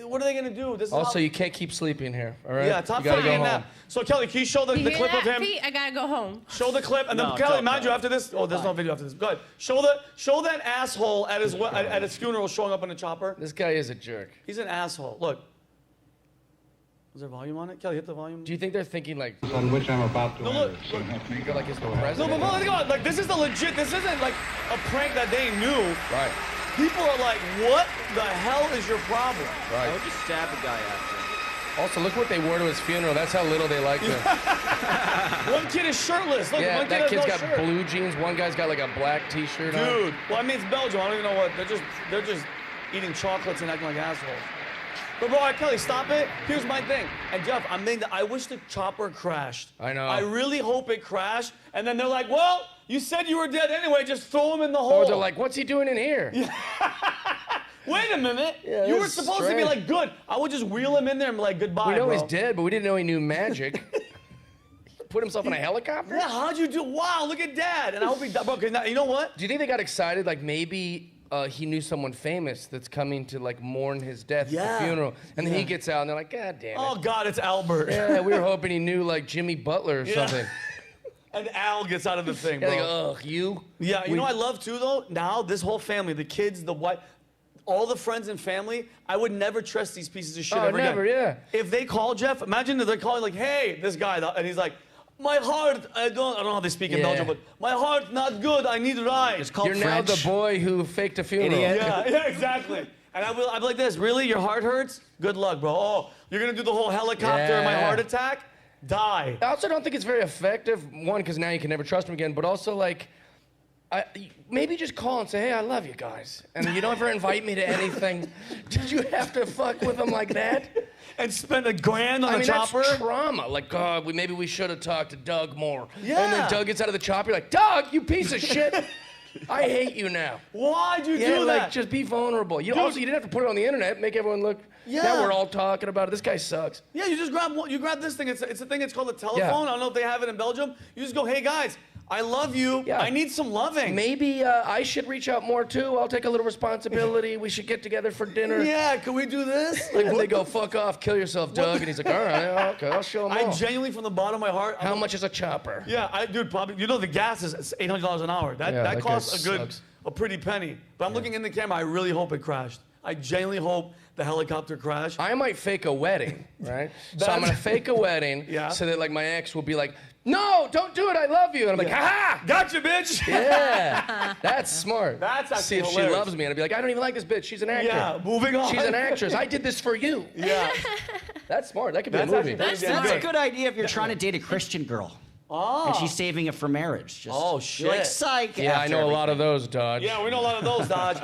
what are they going to do? This is Also, how- you can't keep sleeping here, all right? Yeah, top you gotta go fucking home. nap. So, Kelly, can you show the You hear clip that, of him? Pete? I gotta go home. Show the clip, and then No, Kelly, don't, mind you, no. after this, oh, there's no video after this. Go ahead. Show that asshole at his funeral showing up in a chopper. This guy is a jerk. He's an asshole. Look. Is there volume on it? Kelly, hit the volume. Do you think they're thinking like, On which I'm about to No, look. you're like his No, president? but think about it. Like, this is the legit. This isn't like a prank that they knew. Right, People are like, what the hell is your problem? right. just stab a guy after. Also, look what they wore to his funeral. That's how little they liked him. One kid is shirtless. Look, Yeah, one kid that has kid's no got shirt. blue jeans. One guy's got like a black T-shirt on. Dude, well, I mean, it's Belgium. I don't even know what. They're just eating chocolates and acting like assholes. But bro, all right, Kelly, stop it. Here's my thing. And Jeff, I wish the chopper crashed. I know. I really hope it crashed. And then they're like, well, you said you were dead anyway. Just throw him in the hole. Or they're like, what's he doing in here? wait a minute. Yeah, you were that's supposed to be strange. like, good. I would just wheel him in there and be like, goodbye, We know bro. he's dead, but we didn't know he knew magic. Put himself in a helicopter? Yeah, how'd you do? Wow, look at Dad. And I hope he died. Bro, 'cause now, you know what? Do you think they got excited? Like maybe he knew someone famous that's coming to like mourn his death Yeah. at the funeral, and then Yeah. he gets out and they're like, God damn it! Oh God, it's Albert. Yeah, we were hoping he knew like Jimmy Butler or Yeah. something. And Al gets out of the thing, Yeah, bro. they go, ugh, you? Yeah, you know what I love too though? Now this whole family, the kids, the wife, all the friends and family, I would never trust these pieces of shit Oh, ever never, again. yeah. If they call Jeff, imagine that they're calling like, hey, this guy, and he's like, my heart, I don't know how they speak in Yeah. Belgium, but my heart not good, I need a ride. It's called You're now French. the boy who faked a funeral. Idiot. Yeah, exactly. And I'd be like this, really? Your heart hurts? Good luck, bro. Oh, you're gonna do the whole helicopter and my Yeah. heart attack? Die. I also don't think it's very effective. One, because now you can never trust him again. But also, like, maybe just call and say, "Hey, I love you guys," and you don't ever invite me to anything. Did you have to fuck with him like that? And spend $1,000 on I a mean, chopper? that's trauma. Like, God, maybe we should have talked to Doug more. Yeah. And then Doug gets out of the chopper. You're like, Doug, you piece of shit. I hate you now. Why'd you Yeah, do like, that? just be vulnerable. You also, you didn't have to put it on the internet, make everyone look. Yeah. Now we're all talking about it. This guy sucks. Yeah, you just grab one. You grab this thing. It's a thing. It's called a telephone. I don't know if they have it in Belgium. You just go, hey guys, I love you. Yeah. I need some loving. Maybe I should reach out more too. I'll take a little responsibility. We should get together for dinner. Yeah, can we do this? Like, and they go, fuck off, kill yourself, Doug. And he's like, all right, okay, I'll show him I all. genuinely, from the bottom of my heart. How much is a chopper? Yeah, dude, probably. You know, the gas is $800 an hour. That that costs guy a sucks. pretty penny. But I'm looking in the camera. I really hope it crashed. I genuinely hope the helicopter crashed. I might fake a wedding, right? So I'm gonna fake a wedding, Yeah. so that like my ex will be like, no, don't do it, I love you. And I'm like, ha Gotcha, bitch. Yeah, that's smart. That's actually See if hilarious. she loves me, and I'd be like, I don't even like this bitch. She's an actor. Yeah, moving on. She's an actress. I did this for you. Yeah. That's smart. That could be That's a movie. actually That's a good idea if you're trying to date a Christian girl. Oh. And she's saving it for marriage. Just, Oh, You're like, shit. psych. Yeah, I after know a everything. lot of those, Dodge. Yeah, we know a lot of those, Dodge.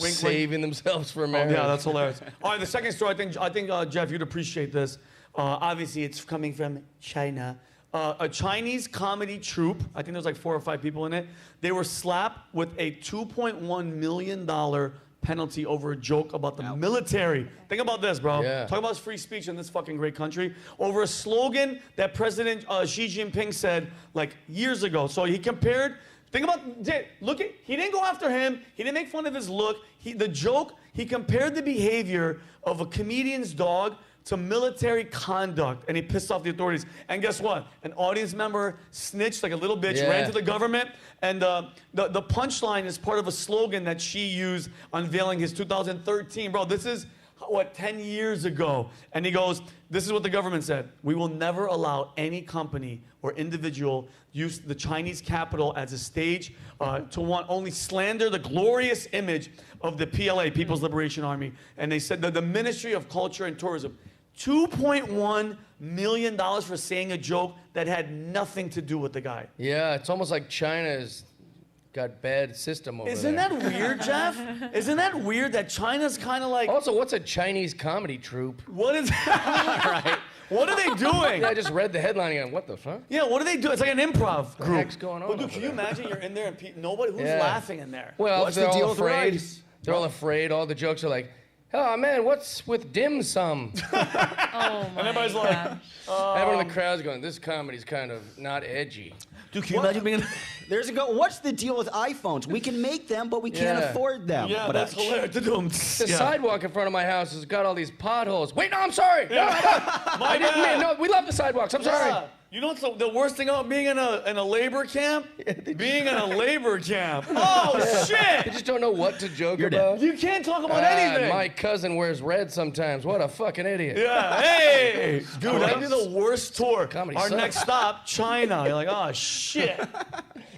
Wink, Saving themselves for marriage. Yeah, that's hilarious. All right, the second story, I think Jeff, you'd appreciate this. Obviously, it's coming from China. A Chinese comedy troupe, I think there's like 4 or 5 people in it, they were slapped with a $2.1 million penalty over a joke about the military. Think about this, bro. Yeah. Talk about free speech in this fucking great country. Over a slogan that President Xi Jinping said like years ago. So he compared, think about, look at, he didn't go after him. He didn't make fun of his look. The joke, he compared the behavior of a comedian's dog to military conduct, and he pissed off the authorities. And guess what? An audience member snitched like a little bitch, ran to the government, and the punchline is part of a slogan that she used unveiling his 2013. Bro, this is, what, 10 years ago. And he goes, this is what the government said. We will never allow any company or individual use the Chinese capital as a stage to only slander the glorious image of the PLA, People's Liberation Army. And they said that the Ministry of Culture and Tourism, $2.1 million for saying a joke that had nothing to do with the guy. Yeah, it's almost like China's got bad system over Isn't there. that weird, Jeff? Isn't that weird that China's kind of like... Also, what's a Chinese comedy troupe? What is... right. What are they doing? Yeah, I just read the headline again. What the fuck? Yeah, what do they do? It's like an improv group. What the heck's going on? Well, dude, can you imagine you're in there and nobody... Who's Yeah. laughing in there? Well, What's they're the deal all with afraid. rice? They're all afraid. All the jokes are like, oh man, what's with dim sum? Oh my And everybody's like... Everyone in the crowd's going, this comedy's kind of not edgy. Dude, can you imagine being... There's a go. What's the deal with iPhones? We can make them, but we can't Yeah. afford them. Yeah, but, that's hilarious. The sidewalk in front of my house has got all these potholes. Wait, no, I'm sorry. No, I didn't mean, no, we love the sidewalks. I'm sorry. Yeah. You know what's the worst thing about being in a labor camp? Being in a labor camp. Oh, shit! You just don't know what to joke about. You can't talk about anything. My cousin wears red sometimes. What a fucking idiot. Yeah, hey! Dude, that'd be the worst tour. Comedy Our sucks. next stop, China. You're like, oh, shit.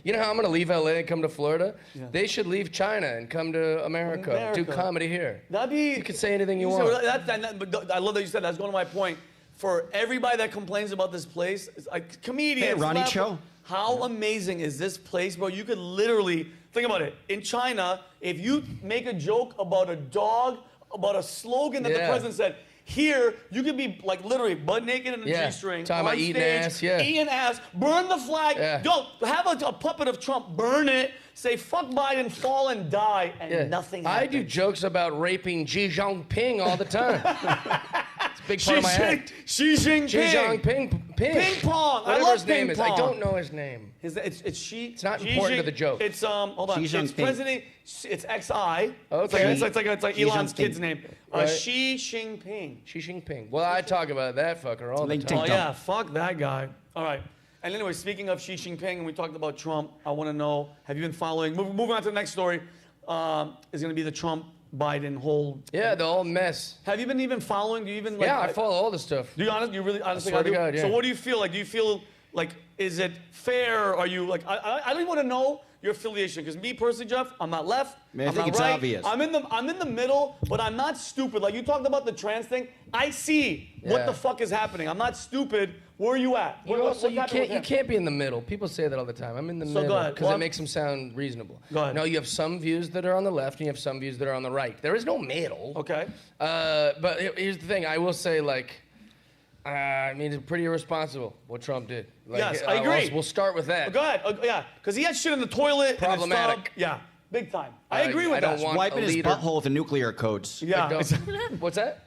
You know how I'm going to leave LA and come to Florida? They should leave China and come to America. Do comedy here. That'd be... You can say anything you want. But I love that you said that. That's going to my point. For everybody that complains about this place, it's like comedians. Hey, Ronnie laugh- Cho. How amazing is this place, bro? You could literally, think about it. In China, if you make a joke about a dog, about a slogan that the Yeah. president said, here, you could be like literally butt naked in a Yeah. G-string. Talking on about eating stage, ass, yeah. Eating ass, burn the flag. Yeah. Don't have a puppet of Trump, burn it, say fuck Biden, fall and die, and nothing I happens. do jokes about raping Xi Jinping all the time. It's a big part of my act. Xi Jinping. Xi Jinping. Ping pong. I Whatever love his name ping is. I pong. don't know his name. It's Xi. It's not Xi important to Jin- the joke. It's hold on. Xi It's Jinping. President. It's XI. Okay. It's like Xi Elon's Jinping. kid's name. Right. Xi Jinping. Xi Jinping. Well, I talk about that fucker all the LinkedIn. time. Oh yeah, fuck that guy. All right. And anyway, speaking of Xi Jinping, and we talked about Trump, I want to know: have you been following? Moving on to the next story, is going to be the Trump-Biden whole. Yeah, the whole mess. Have you been even following? Do you even like? Yeah, I follow all the stuff. Do you honestly? You really honestly? swear to do? God, yeah. So what do you feel like? Do you feel like is it fair? Are you like? I don't even want to know your affiliation because me personally, Jeff, I'm not left. Man, I I'm think not it's right. obvious. I'm in the middle, but I'm not stupid. Like you talked about the trans thing. I see what Yeah. the fuck is happening. I'm not stupid. Where are you at? You can't be in the middle. People say that all the time. I'm in the So middle go ahead. because Well, it makes them sound reasonable. Go ahead. No, you have some views that are on the left and you have some views that are on the right. There is no middle. Okay. But here's the thing. I will say, like, I mean, it's pretty irresponsible what Trump did. Like, Yes, I agree. We'll start with that. Go ahead. Yeah, because he had shit in the toilet. Problematic. In his tub. Yeah, big time. I agree with I don't that. want Wiping a his leader. butthole with the nuclear codes. Yeah. What's that?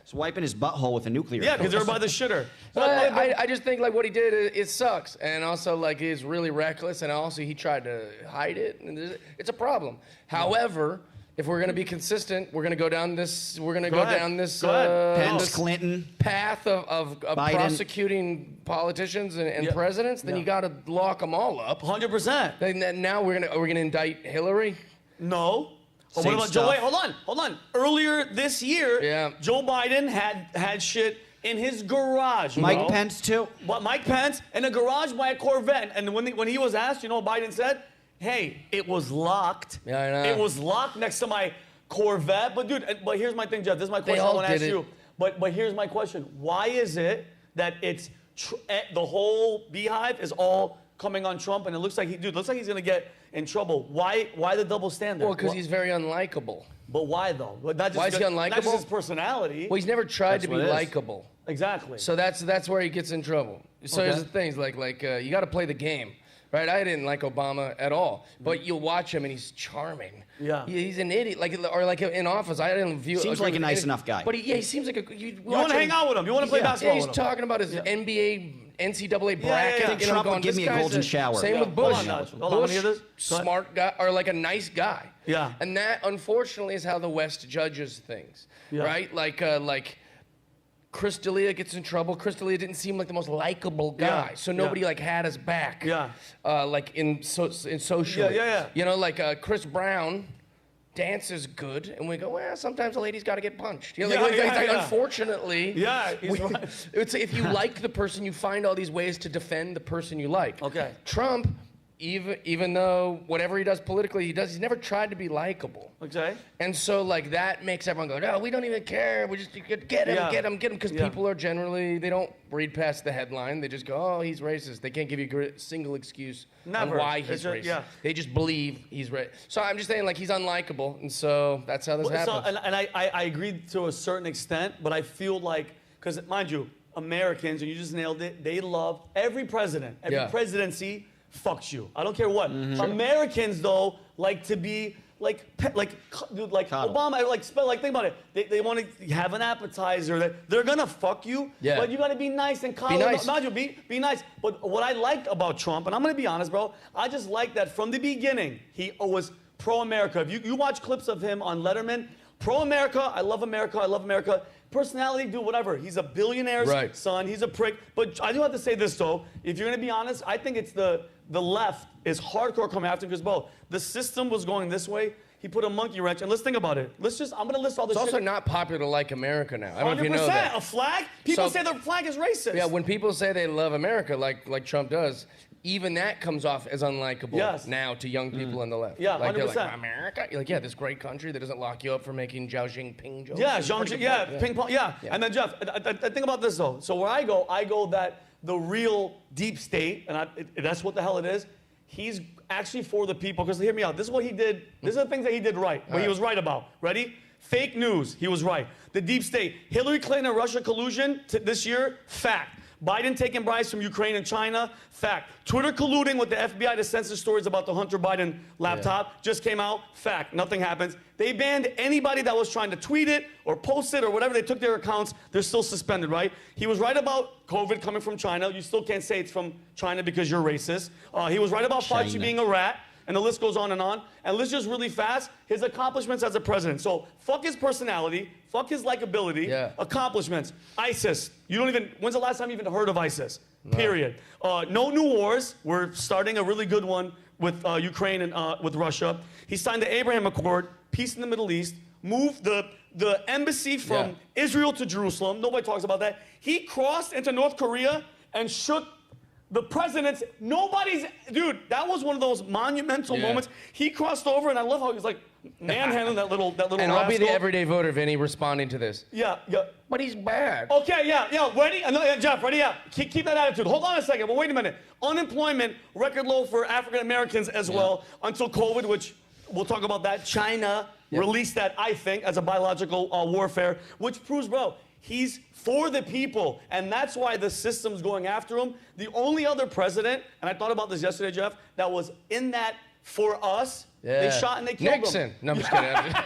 He's wiping his butthole with a nuclear Yeah, code. because they're by the shitter. I just think like what he did, it sucks, and also like he's really reckless, and also he tried to hide it, and it's a problem. However, if we're gonna be consistent, we're gonna go down this. We're gonna go down this. Pence, this Clinton, path of Biden. prosecuting politicians and presidents. Then you got to lock them all up. 100%. Then now are we gonna indict Hillary? No. But Same what about stuff. Joe? Wait, hold on. Earlier this year, Yeah. Joe Biden had shit in his garage. Mike bro. Pence too. But Mike Pence in a garage by a Corvette. And when he was asked, you know what Biden said? Hey, it was locked. Yeah, I know. It was locked next to my Corvette. But dude, but here's my thing, Jeff. This is my question I all want to ask did it. you. But here's my question. Why is it that it's the whole beehive is all coming on Trump, and it looks like looks like he's gonna get in trouble. Why the double standard? Well, because he's very unlikable. But why though? Not just Why is he Not just unlikable? his personality. Well, he's never tried to be what it is. likable. Exactly. So that's where he gets in trouble. So Okay. there's the things like you got to play the game, right? I didn't like Obama at all, but you'll watch him and he's charming. Yeah. He's an idiot. Like in Office, I didn't view. Seems agree like a with nice any- enough guy. But he seems like a. You want to hang out with him. You want to play basketball Yeah, he's with him. talking about his NBA, NCAA bracket. yeah. I think you know, Trump would going, give this me a guy's golden shower. Same Yeah. with Bush. Hold on, hold on, Bush, hear this? Go ahead. smart guy or like a nice guy. Yeah. And that, unfortunately, is how the West judges things, Yeah. right? Like Chris D'Elia gets in trouble. Chris D'Elia didn't seem like the most likable guy, Yeah. so nobody Yeah. like had his back. Yeah. Like in socially. Yeah. You know, like Chris Brown dances good, and we go, well, sometimes a lady's got to get punched. You know, Yeah. Unfortunately, Yeah, he's right. it's if you like the person, you find all these ways to defend the person you like. Okay. Trump, even though whatever he does politically, he's never tried to be likable. Okay. And so like that makes everyone go, no, we don't even care. We just get him, Yeah. get him, because Yeah. people are generally, they don't read past the headline. They just go, oh, he's racist. They can't give you a single excuse Never. on why It's he's just- racist. yeah. They just believe he's racist. So I'm just saying like he's unlikable, and so that's how this So, happens. and I agree to a certain extent, but I feel like, because mind you, Americans, and you just nailed it, they love every president, every Yeah. presidency fucks you. I don't care what. Mm-hmm. Americans, though, like to be like Coddle. Obama, think about it. They want to have an appetizer. They're gonna fuck you, Yeah. but you gotta be nice and coddle. nice. Mind you, be nice. But what I liked about Trump, and I'm gonna be honest, bro, I just like that from the beginning he was pro-America. If you watch clips of him on Letterman, pro-America, I love America, I love America. Personality, do whatever. He's a billionaire's Right. son. He's a prick. But I do have to say this though. If you're gonna be honest, I think it's the left is hardcore coming after him because, bro, the system was going this way. He put a monkey wrench, and let's think about it. I'm gonna list all the It's shit. also not popular to like America now. I don't know if you know 100%. that. A flag? People So- say the flag is racist. Yeah, when people say they love America, like Trump does, even that comes off as unlikable Yes. now to young people on the left. Yeah, like they're 100%. like, America? You're like, yeah, this great country that doesn't lock you up for making Zhao Jinping jokes. Yeah, It's a pretty good yeah, point, ping pong, yeah. Yeah. And then Jeff, I think about this though. So where I go that the real deep state, and that's what the hell it is. He's actually for the people. Because hear me out. This is what he did. These are the things that he did right. What he was right about. Ready? Fake news. He was right. The deep state. Hillary Clinton and Russia collusion this year. Fact. Biden taking bribes from Ukraine and China. Fact. Twitter colluding with the FBI to censor stories about the Hunter Biden laptop. Just came out. Fact. Nothing happens. They banned anybody that was trying to tweet it or post it or whatever. They took their accounts. They're still suspended, right? He was right about COVID coming from China. You still can't say it's from China because you're racist. He was right about Fauci China. being a rat. And the list goes on and on. And let's just really fast, his accomplishments as a president. So fuck his personality, fuck his likability, Yeah. accomplishments. ISIS, when's the last time you even heard of ISIS? Period. No new wars. We're starting a really good one with Ukraine and with Russia. He signed the Abraham Accord, peace in the Middle East, moved the embassy from Israel to Jerusalem. Nobody talks about that. He crossed into North Korea and shook the president's, dude, that was one of those monumental moments. He crossed over, and I love how he was like manhandling that little And I'll be the rascal. everyday voter, Vinny, responding to this. Yeah. But he's bad. Okay, yeah, ready? Jeff, ready? Yeah, keep that attitude. Hold on a second, but wait a minute. Unemployment, record low for African Americans as well, until COVID, which we'll talk about that. China released that, I think, as a biological warfare, which proves, bro, He's for the people, and that's why the system's going after him. The only other president, and I thought about this yesterday, Jeff, that was in that for us, they shot and they killed Nixon. him. No, I'm just kidding. Nixon.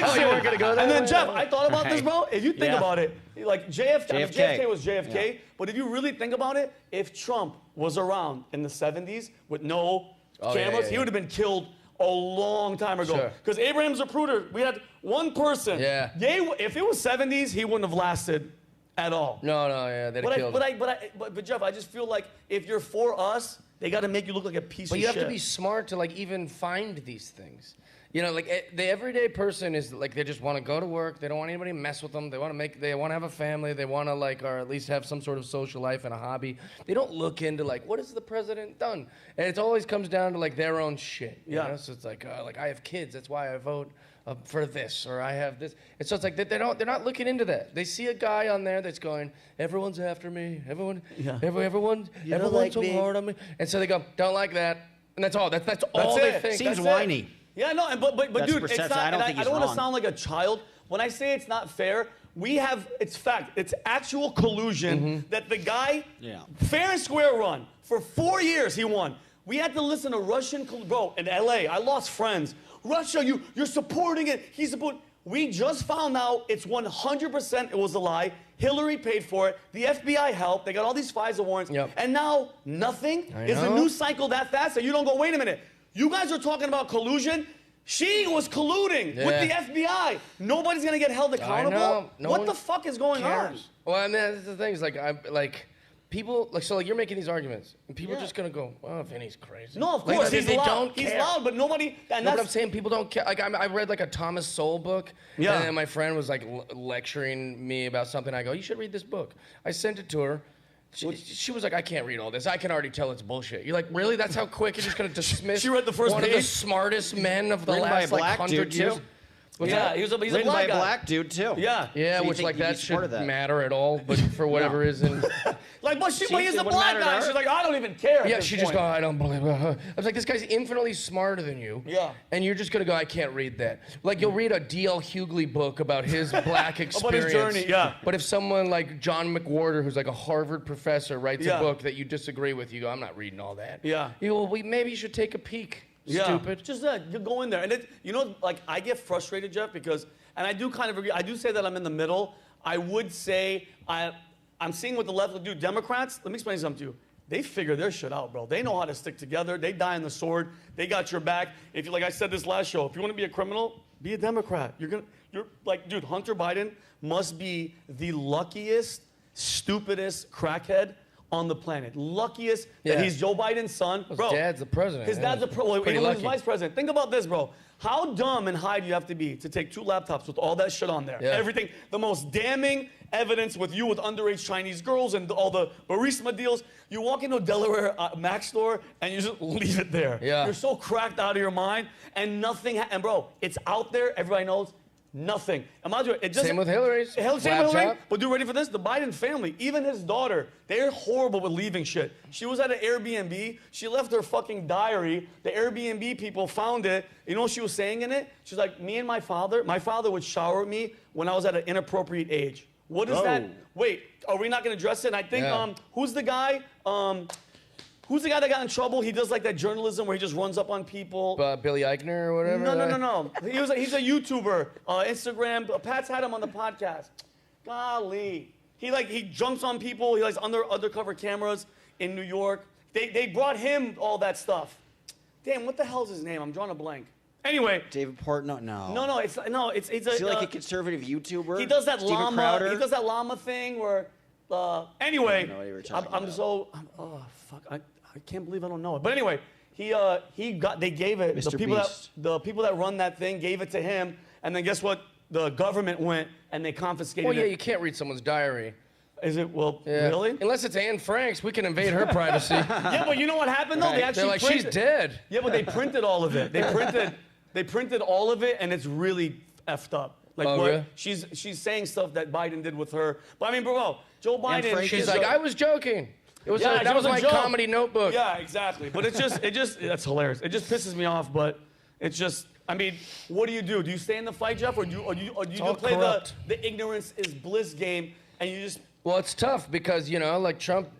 Oh, you weren't gonna go there? And then Jeff, I thought about this, bro. If you think Yeah. about it, like JFK, I mean, JFK was JFK, Yeah. but if you really think about it, if Trump was around in the 70s with no cameras, he would have been killed a long time ago. Sure. Because Abraham Zapruder, we had one person. Yeah. If it was 70s, he wouldn't have lasted at all. No, they'd have killed him. But Jeff, I just feel like if you're for us, they got to make you look like a piece of But shit. you have to be smart to like even find these things. You know, like the everyday person is like they just want to go to work. They don't want anybody to mess with them. They want to have a family. They want to like, or at least have some sort of social life and a hobby. They don't look into like, what has the president done? And it always comes down to like their own shit. You know? So it's like I have kids. That's why I vote for this, or I have this. And so it's like they're not looking into that. They see a guy on there that's going, everyone's after me. Everyone's so hard on me. And so they go, don't like that. And that's all. That's all they think. Seems That's whiny. It. Yeah, no, but That's dude, it's perception. not. I don't think I he's don't want to wrong. sound like a child when I say it's not fair. It's fact. It's actual collusion that the guy, fair and square run for 4 years he won. We had to listen to Russian, bro, in LA. I lost friends. Russia, you're supporting it. We just found out it's 100% it was a lie. Hillary paid for it. The FBI helped. They got all these FISA warrants. And now nothing is a news cycle that fast that you don't go, wait a minute. You guys are talking about collusion. She was colluding with the FBI. Nobody's gonna get held accountable. What the fuck is going on? Well, I mean, that's the thing. Is like people like you're making these arguments, and people are just gonna go, "Oh, Vinny's crazy." No, of course he's loud. He's loud, but nobody. And no, but I'm saying people don't care. Like I read like a Thomas Sowell book, and then my friend was like lecturing me about something. I go, "You should read this book." I sent it to her. She was like, I can't read all this. I can already tell it's bullshit. You're like, really? That's how quick you're just going to dismiss She read the first one page? of the smartest men of the last like 100 years? He's a Written by a black dude too. Yeah. Yeah, So which like that shouldn't that? matter at all, but for whatever reason. But he's a wouldn't black matter to guy. her. She's like, I don't even care. Yeah, she just go, I don't believe it. I was like, this guy's infinitely smarter than you. Yeah. And you're just gonna go, I can't read that. Like you'll read a D.L. Hughley book about his black experience. About his journey, yeah. But if someone like John McWhorter, who's like a Harvard professor, writes a book that you disagree with, you go, I'm not reading all that. Yeah. You go, well, maybe you should take a peek. Yeah. Stupid. Just you go in there. And like I get frustrated, Jeff, because, and I do kind of agree, I do say that I'm in the middle. I would say I'm seeing what the left will do. Democrats, let me explain something to you. They figure their shit out, bro. They know how to stick together. They die on the sword. They got your back. If you, like I said this last show, if you want to be a criminal, be a Democrat. You're like, dude, Hunter Biden must be the luckiest, stupidest crackhead on the planet. Luckiest that he's Joe Biden's son. His bro, dad's the president. His dad's the Pretty even when he's lucky. vice president. Think about this, bro. How dumb and high do you have to be to take 2 laptops with all that shit on there? Yeah. Everything, the most damning evidence with you with underage Chinese girls and all the Burisma deals. You walk into a Delaware Mac store and you just leave it there. Yeah. You're so cracked out of your mind and nothing, and bro, it's out there, everybody knows. Nothing. Imagine it just Same with Hillary's. Same with Laptop. Hillary. But dude, ready for this? The Biden family, even his daughter, they're horrible with leaving shit. She was at an Airbnb. She left her fucking diary. The Airbnb people found it. You know what she was saying in it? She's like, me and my father would shower with me when I was at an inappropriate age. What is that? Wait, are we not going to address it? And I think, who's the guy? Who's the guy that got in trouble? He does like that journalism where he just runs up on people. Billy Eichner or whatever? No. He's a YouTuber, Instagram. Pat's had him on the podcast. Golly. He jumps on people. He likes undercover cameras in New York. They brought him all that stuff. Damn, what the hell's his name? I'm drawing a blank. Anyway. David Portnoy? No. No, it's Is he like a conservative YouTuber? He does that Steven llama. Crowder? He does that llama thing where. Anyway, I don't know what you were talking about. oh fuck, I can't believe I don't know it. But anyway, they gave it. Mr. The people that run that thing gave it to him, and then guess what? The government went and they confiscated Well, yeah, it. you can't read someone's diary. Is it really? Unless it's Anne Frank's, we can invade her privacy. Yeah, but you know what happened though? They actually They're like, printed. she's dead. Yeah, but they printed all of it. They printed all of it, and it's really effed up. Like really? She's saying stuff that Biden did with her. But I mean, bro, Joe Biden. She's like, I was joking. It was that was a my joke. comedy notebook. Yeah, exactly. But it just that's hilarious. It just pisses me off. But it's just I mean, what do? Do you stay in the fight, Jeff, or do you all play corrupt. the ignorance is bliss game, and you just? Well, it's tough because, like Trump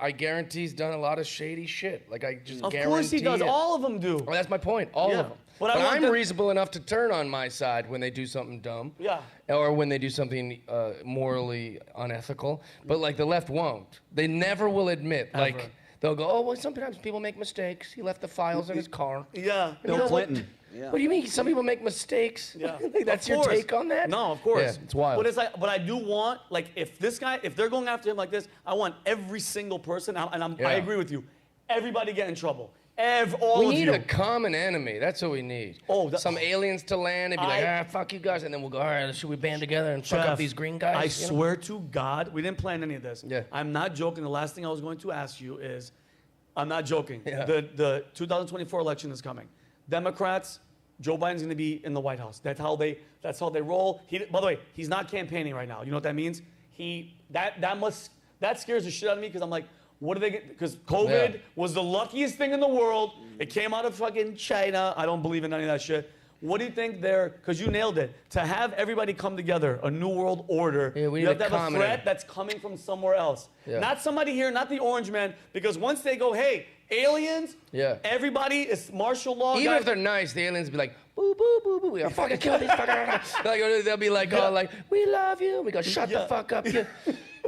I guarantee he's done a lot of shady shit. Like, I just guarantee Of course he does. it. All of them do. Well, that's my point. All of them. But I'm reasonable enough to turn on my side when they do something dumb. Yeah. Or when they do something morally unethical. But, like, the left won't. They never will admit. Ever. Like, they'll go, oh, well, sometimes people make mistakes. He left the files in his car. Yeah. Bill Clinton. Yeah. What do you mean? Some people make mistakes. Yeah. That's your take on that? No, of course. Yeah, it's wild. But it's like, but I do want, like, if they're going after him like this, I want every single person, I agree with you, everybody get in trouble. All we of need you. a common enemy. That's what we need. Some aliens to land and be like, fuck you guys, and then we'll go, all right, should we band together and fuck up these green guys? I swear to God, we didn't plan any of this. Yeah. I'm not joking. The last thing I was going to ask you is, I'm not joking. Yeah. The 2024 election is coming. Democrats, Joe Biden's going to be in the White House. That's how they roll. By the way, he's not campaigning right now. You know what that means? That scares the shit out of me because I'm like, what are they get? Because COVID was the luckiest thing in the world. It came out of fucking China. I don't believe in any of that shit. What do you think because you nailed it, to have everybody come together, a new world order, we you need have to have a threat that's coming from somewhere else. Yeah. Not somebody here, not the orange man, because once they go, hey, aliens, everybody is martial law. Even if they're nice, the aliens be like, boo, boo, boo, boo, we gotta fucking kill these fuckers. Like, they'll be like, oh, like, we love you. We go, shut the fuck up.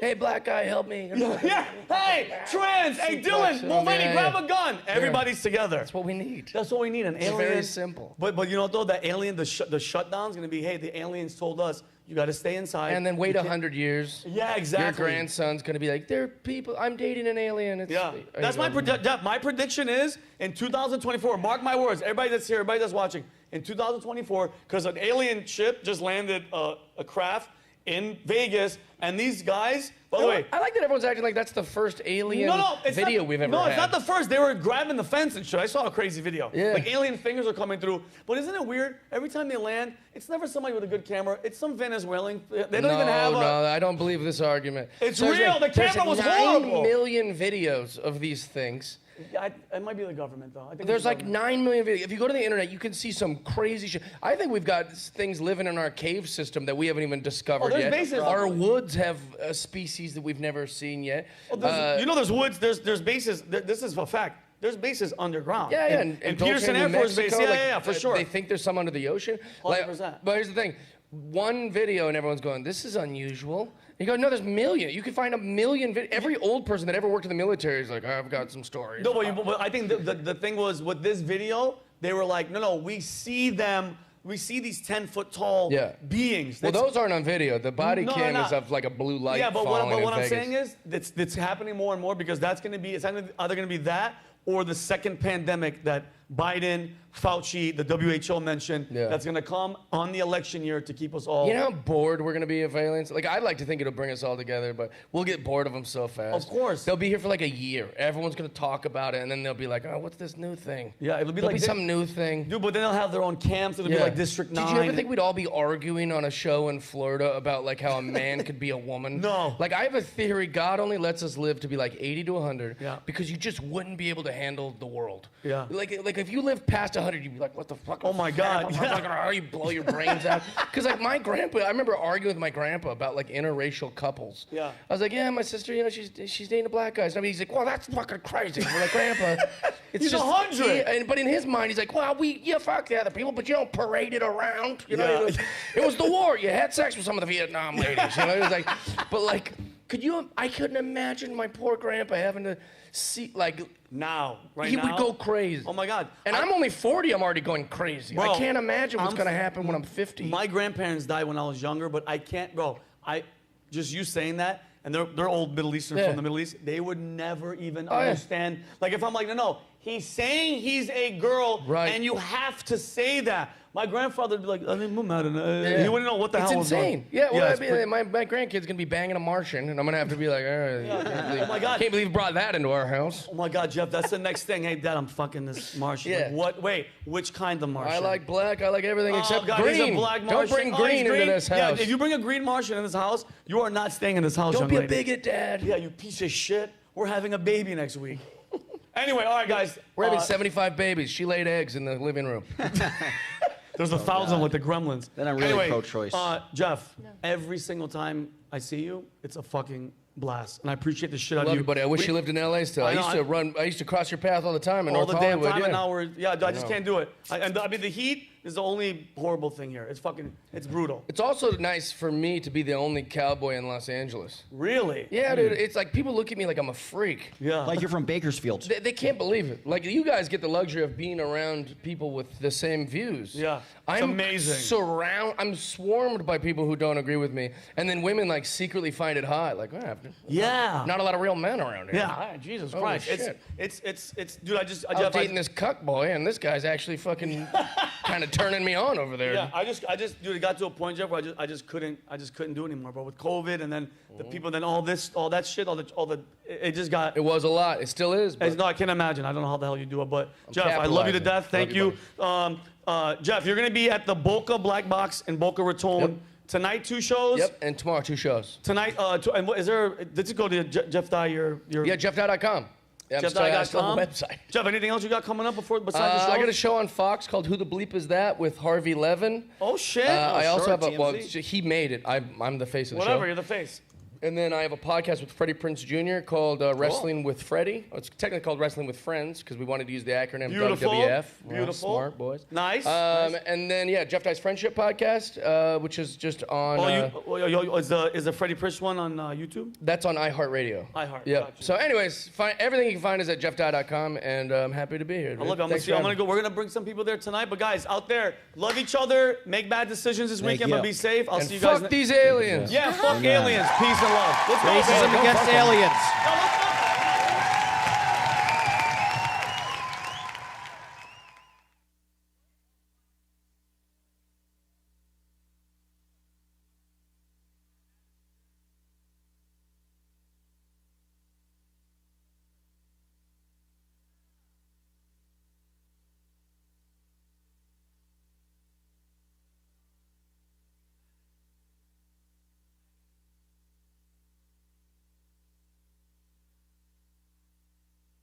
Hey, black guy, help me. Hey, trans. Hey, Dylan, Mulvaney, grab a gun. Everybody's together. That's what we need. That's what we need, an alien. It's very simple. But you know, though, the alien, the shutdown's going to be, hey, the aliens told us you got to stay inside. And then wait 100 years. Yeah, exactly. Your grandson's going to be like, they're people, I'm dating an alien. That's my prediction is, in 2024, mark my words, everybody that's here, everybody that's watching, in 2024, because an alien ship just landed a craft in Vegas, and these guys, by the way. I like that everyone's acting like that's the first alien video we've ever had. No, it's not the first. They were grabbing the fence and shit. I saw a crazy video. Yeah. Like alien fingers are coming through. But isn't it weird? Every time they land, it's never somebody with a good camera. It's some Venezuelan. They don't even have No, I don't believe this argument. It's real. The camera was horrible. 9 million videos of these things. Yeah, it might be the government, though. I think there's like 9 million videos. If you go to the internet, you can see some crazy shit. I think we've got things living in our cave system that we haven't even discovered yet. Bases. Our woods have a species that we've never seen yet. There's woods. There's bases. This is a fact. There's bases underground. Yeah, in Peterson Air Force Base. Yeah, for sure. They think there's some under the ocean. 100%. But here's the thing. One video and everyone's going, this is unusual. You go, no, there's million. You can find a million. Every old person that ever worked in the military is like, I've got some stories. No, but I think the thing was with this video, they were like, no, we see them. We see these 10-foot tall beings. Well, those aren't on video. The body cam is of like a blue light. Yeah, but what I'm saying is, it's happening more and more because that's going to be. It's either going to be that or the second pandemic that Biden, Fauci, the WHO mentioned that's going to come on the election year to keep us all. You know how bored we're going to be of aliens? Like, I'd like to think it'll bring us all together, but we'll get bored of them so fast. Of course. They'll be here for like a year. Everyone's going to talk about it, and then they'll be like, oh, what's this new thing? Yeah, it'll be some new thing. Dude, but then they'll have their own camps. It'll be like District 9. Did you ever think we'd all be arguing on a show in Florida about like how a man could be a woman? No. Like, I have a theory. God only lets us live to be like 80 to 100 because you just wouldn't be able to handle the world. Yeah. Like if you live past 100, you'd be like, what the fuck? Oh my God. How you blow your brains out? Because like my grandpa, I remember arguing with my grandpa about like interracial couples. Yeah. I was like, yeah, my sister, she's dating a black guy. So he's like, well, that's fucking crazy. We're like, grandpa, it's he's just 100. But in his mind, he's like, well, fuck the other people, but you don't parade it around. You know, it was the war. You had sex with some of the Vietnam ladies. You know, it was like, but like, I couldn't imagine my poor grandpa having to see like. Now, right he now? would go crazy. Oh my God. And I'm only 40, I'm already going crazy. Bro, I can't imagine what's going to happen when I'm 50. My grandparents died when I was younger, but I can't, bro. Just you saying that, and they're old Middle Eastern from the Middle East, they would never even understand. Like if I'm like, no, he's saying he's a girl, and you have to say that. My grandfather would be like, he wouldn't know what the hell was going on. It's insane. Yeah, well, my grandkid's going to be banging a Martian, and I'm going to have to be like, all right. Oh my God. Can't believe you brought that into our house. Oh my God, Jeff, that's the next thing. Hey, Dad, I'm fucking this Martian. Yeah. Like, what? Wait, which kind of Martian? I like black. I like everything except God, green. He's a black Martian. Don't bring green into this house. Yeah, if you bring a green Martian in this house, you are not staying in this house, Don't young be lady. a bigot, Dad. Yeah, you piece of shit. We're having a baby next week. Anyway, all right, guys. We're having 75 babies. She laid eggs in the living room. There's 1,000 with the gremlins. Then I'm really anyway, pro-choice. Jeff, every single time I see you, it's a fucking blast, and I appreciate the shit out of Love you. you, buddy. I wish you lived in LA still. I used to cross your path all the time in all North the damn Hollywood. time, Yeah. and now we're I just can't do it. I mean, the heat is the only horrible thing here. It's brutal. It's also nice for me to be the only cowboy in Los Angeles. Really? Yeah, dude. It's like people look at me like I'm a freak. Yeah. Like you're from Bakersfield. They can't believe it. Like you guys get the luxury of being around people with the same views. Yeah. It's I'm amazing. I'm swarmed by people who don't agree with me, and then women like secretly find it hot. Like, Yeah. not a lot of real men around here. Yeah. Jesus Holy Christ. shit. It's dude. I was dating this cuck boy, and this guy's actually fucking kind of turning me on over there. Yeah, I just, dude, it got to a point, Jeff, where I just couldn't do it anymore, bro. With COVID, and then the people, then all that shit, it just got. It was a lot. It still is. But No, I can't imagine. I don't know how the hell you do it, but Jeff, I love you to capitalizing. death. Thank Love you. you, Jeff, you're gonna be at the Boca Black Box in Boca Raton Yep. tonight. 2 shows. Yep, and tomorrow 2 shows. Tonight, and what is there? Did you go to Jeff Dye? Your Yeah, JeffDye.com. Yeah, I still have JeffDye.com. a website. Jeff, anything else you got coming up besides the show? I got a show on Fox called Who the Bleep Is That with Harvey Levin. Oh shit! I also have TMZ. well, he made it. I'm the face of the show. Whatever, you're the face. And then I have a podcast with Freddie Prinze Jr. called Wrestling with Freddie. It's technically called Wrestling with Friends because we wanted to use the acronym Beautiful. WWF. Beautiful. Smart boys. Nice. And then Jeff Dye's Friendship podcast, which is just on. Is the Freddie Prinze one on YouTube? That's on iHeartRadio. iHeart. Yeah. Gotcha. So, anyways, everything you can find is at JeffDye.com, and I'm happy to be here. I love you. I'm gonna go. We're gonna bring some people there tonight. But guys, out there, love each other. Make bad decisions this weekend, you. but be safe. I'll And see you guys. fuck these aliens. Yeah, fuck aliens. Peace and love. Let's go, Racism baby. against aliens. Yo, let's go.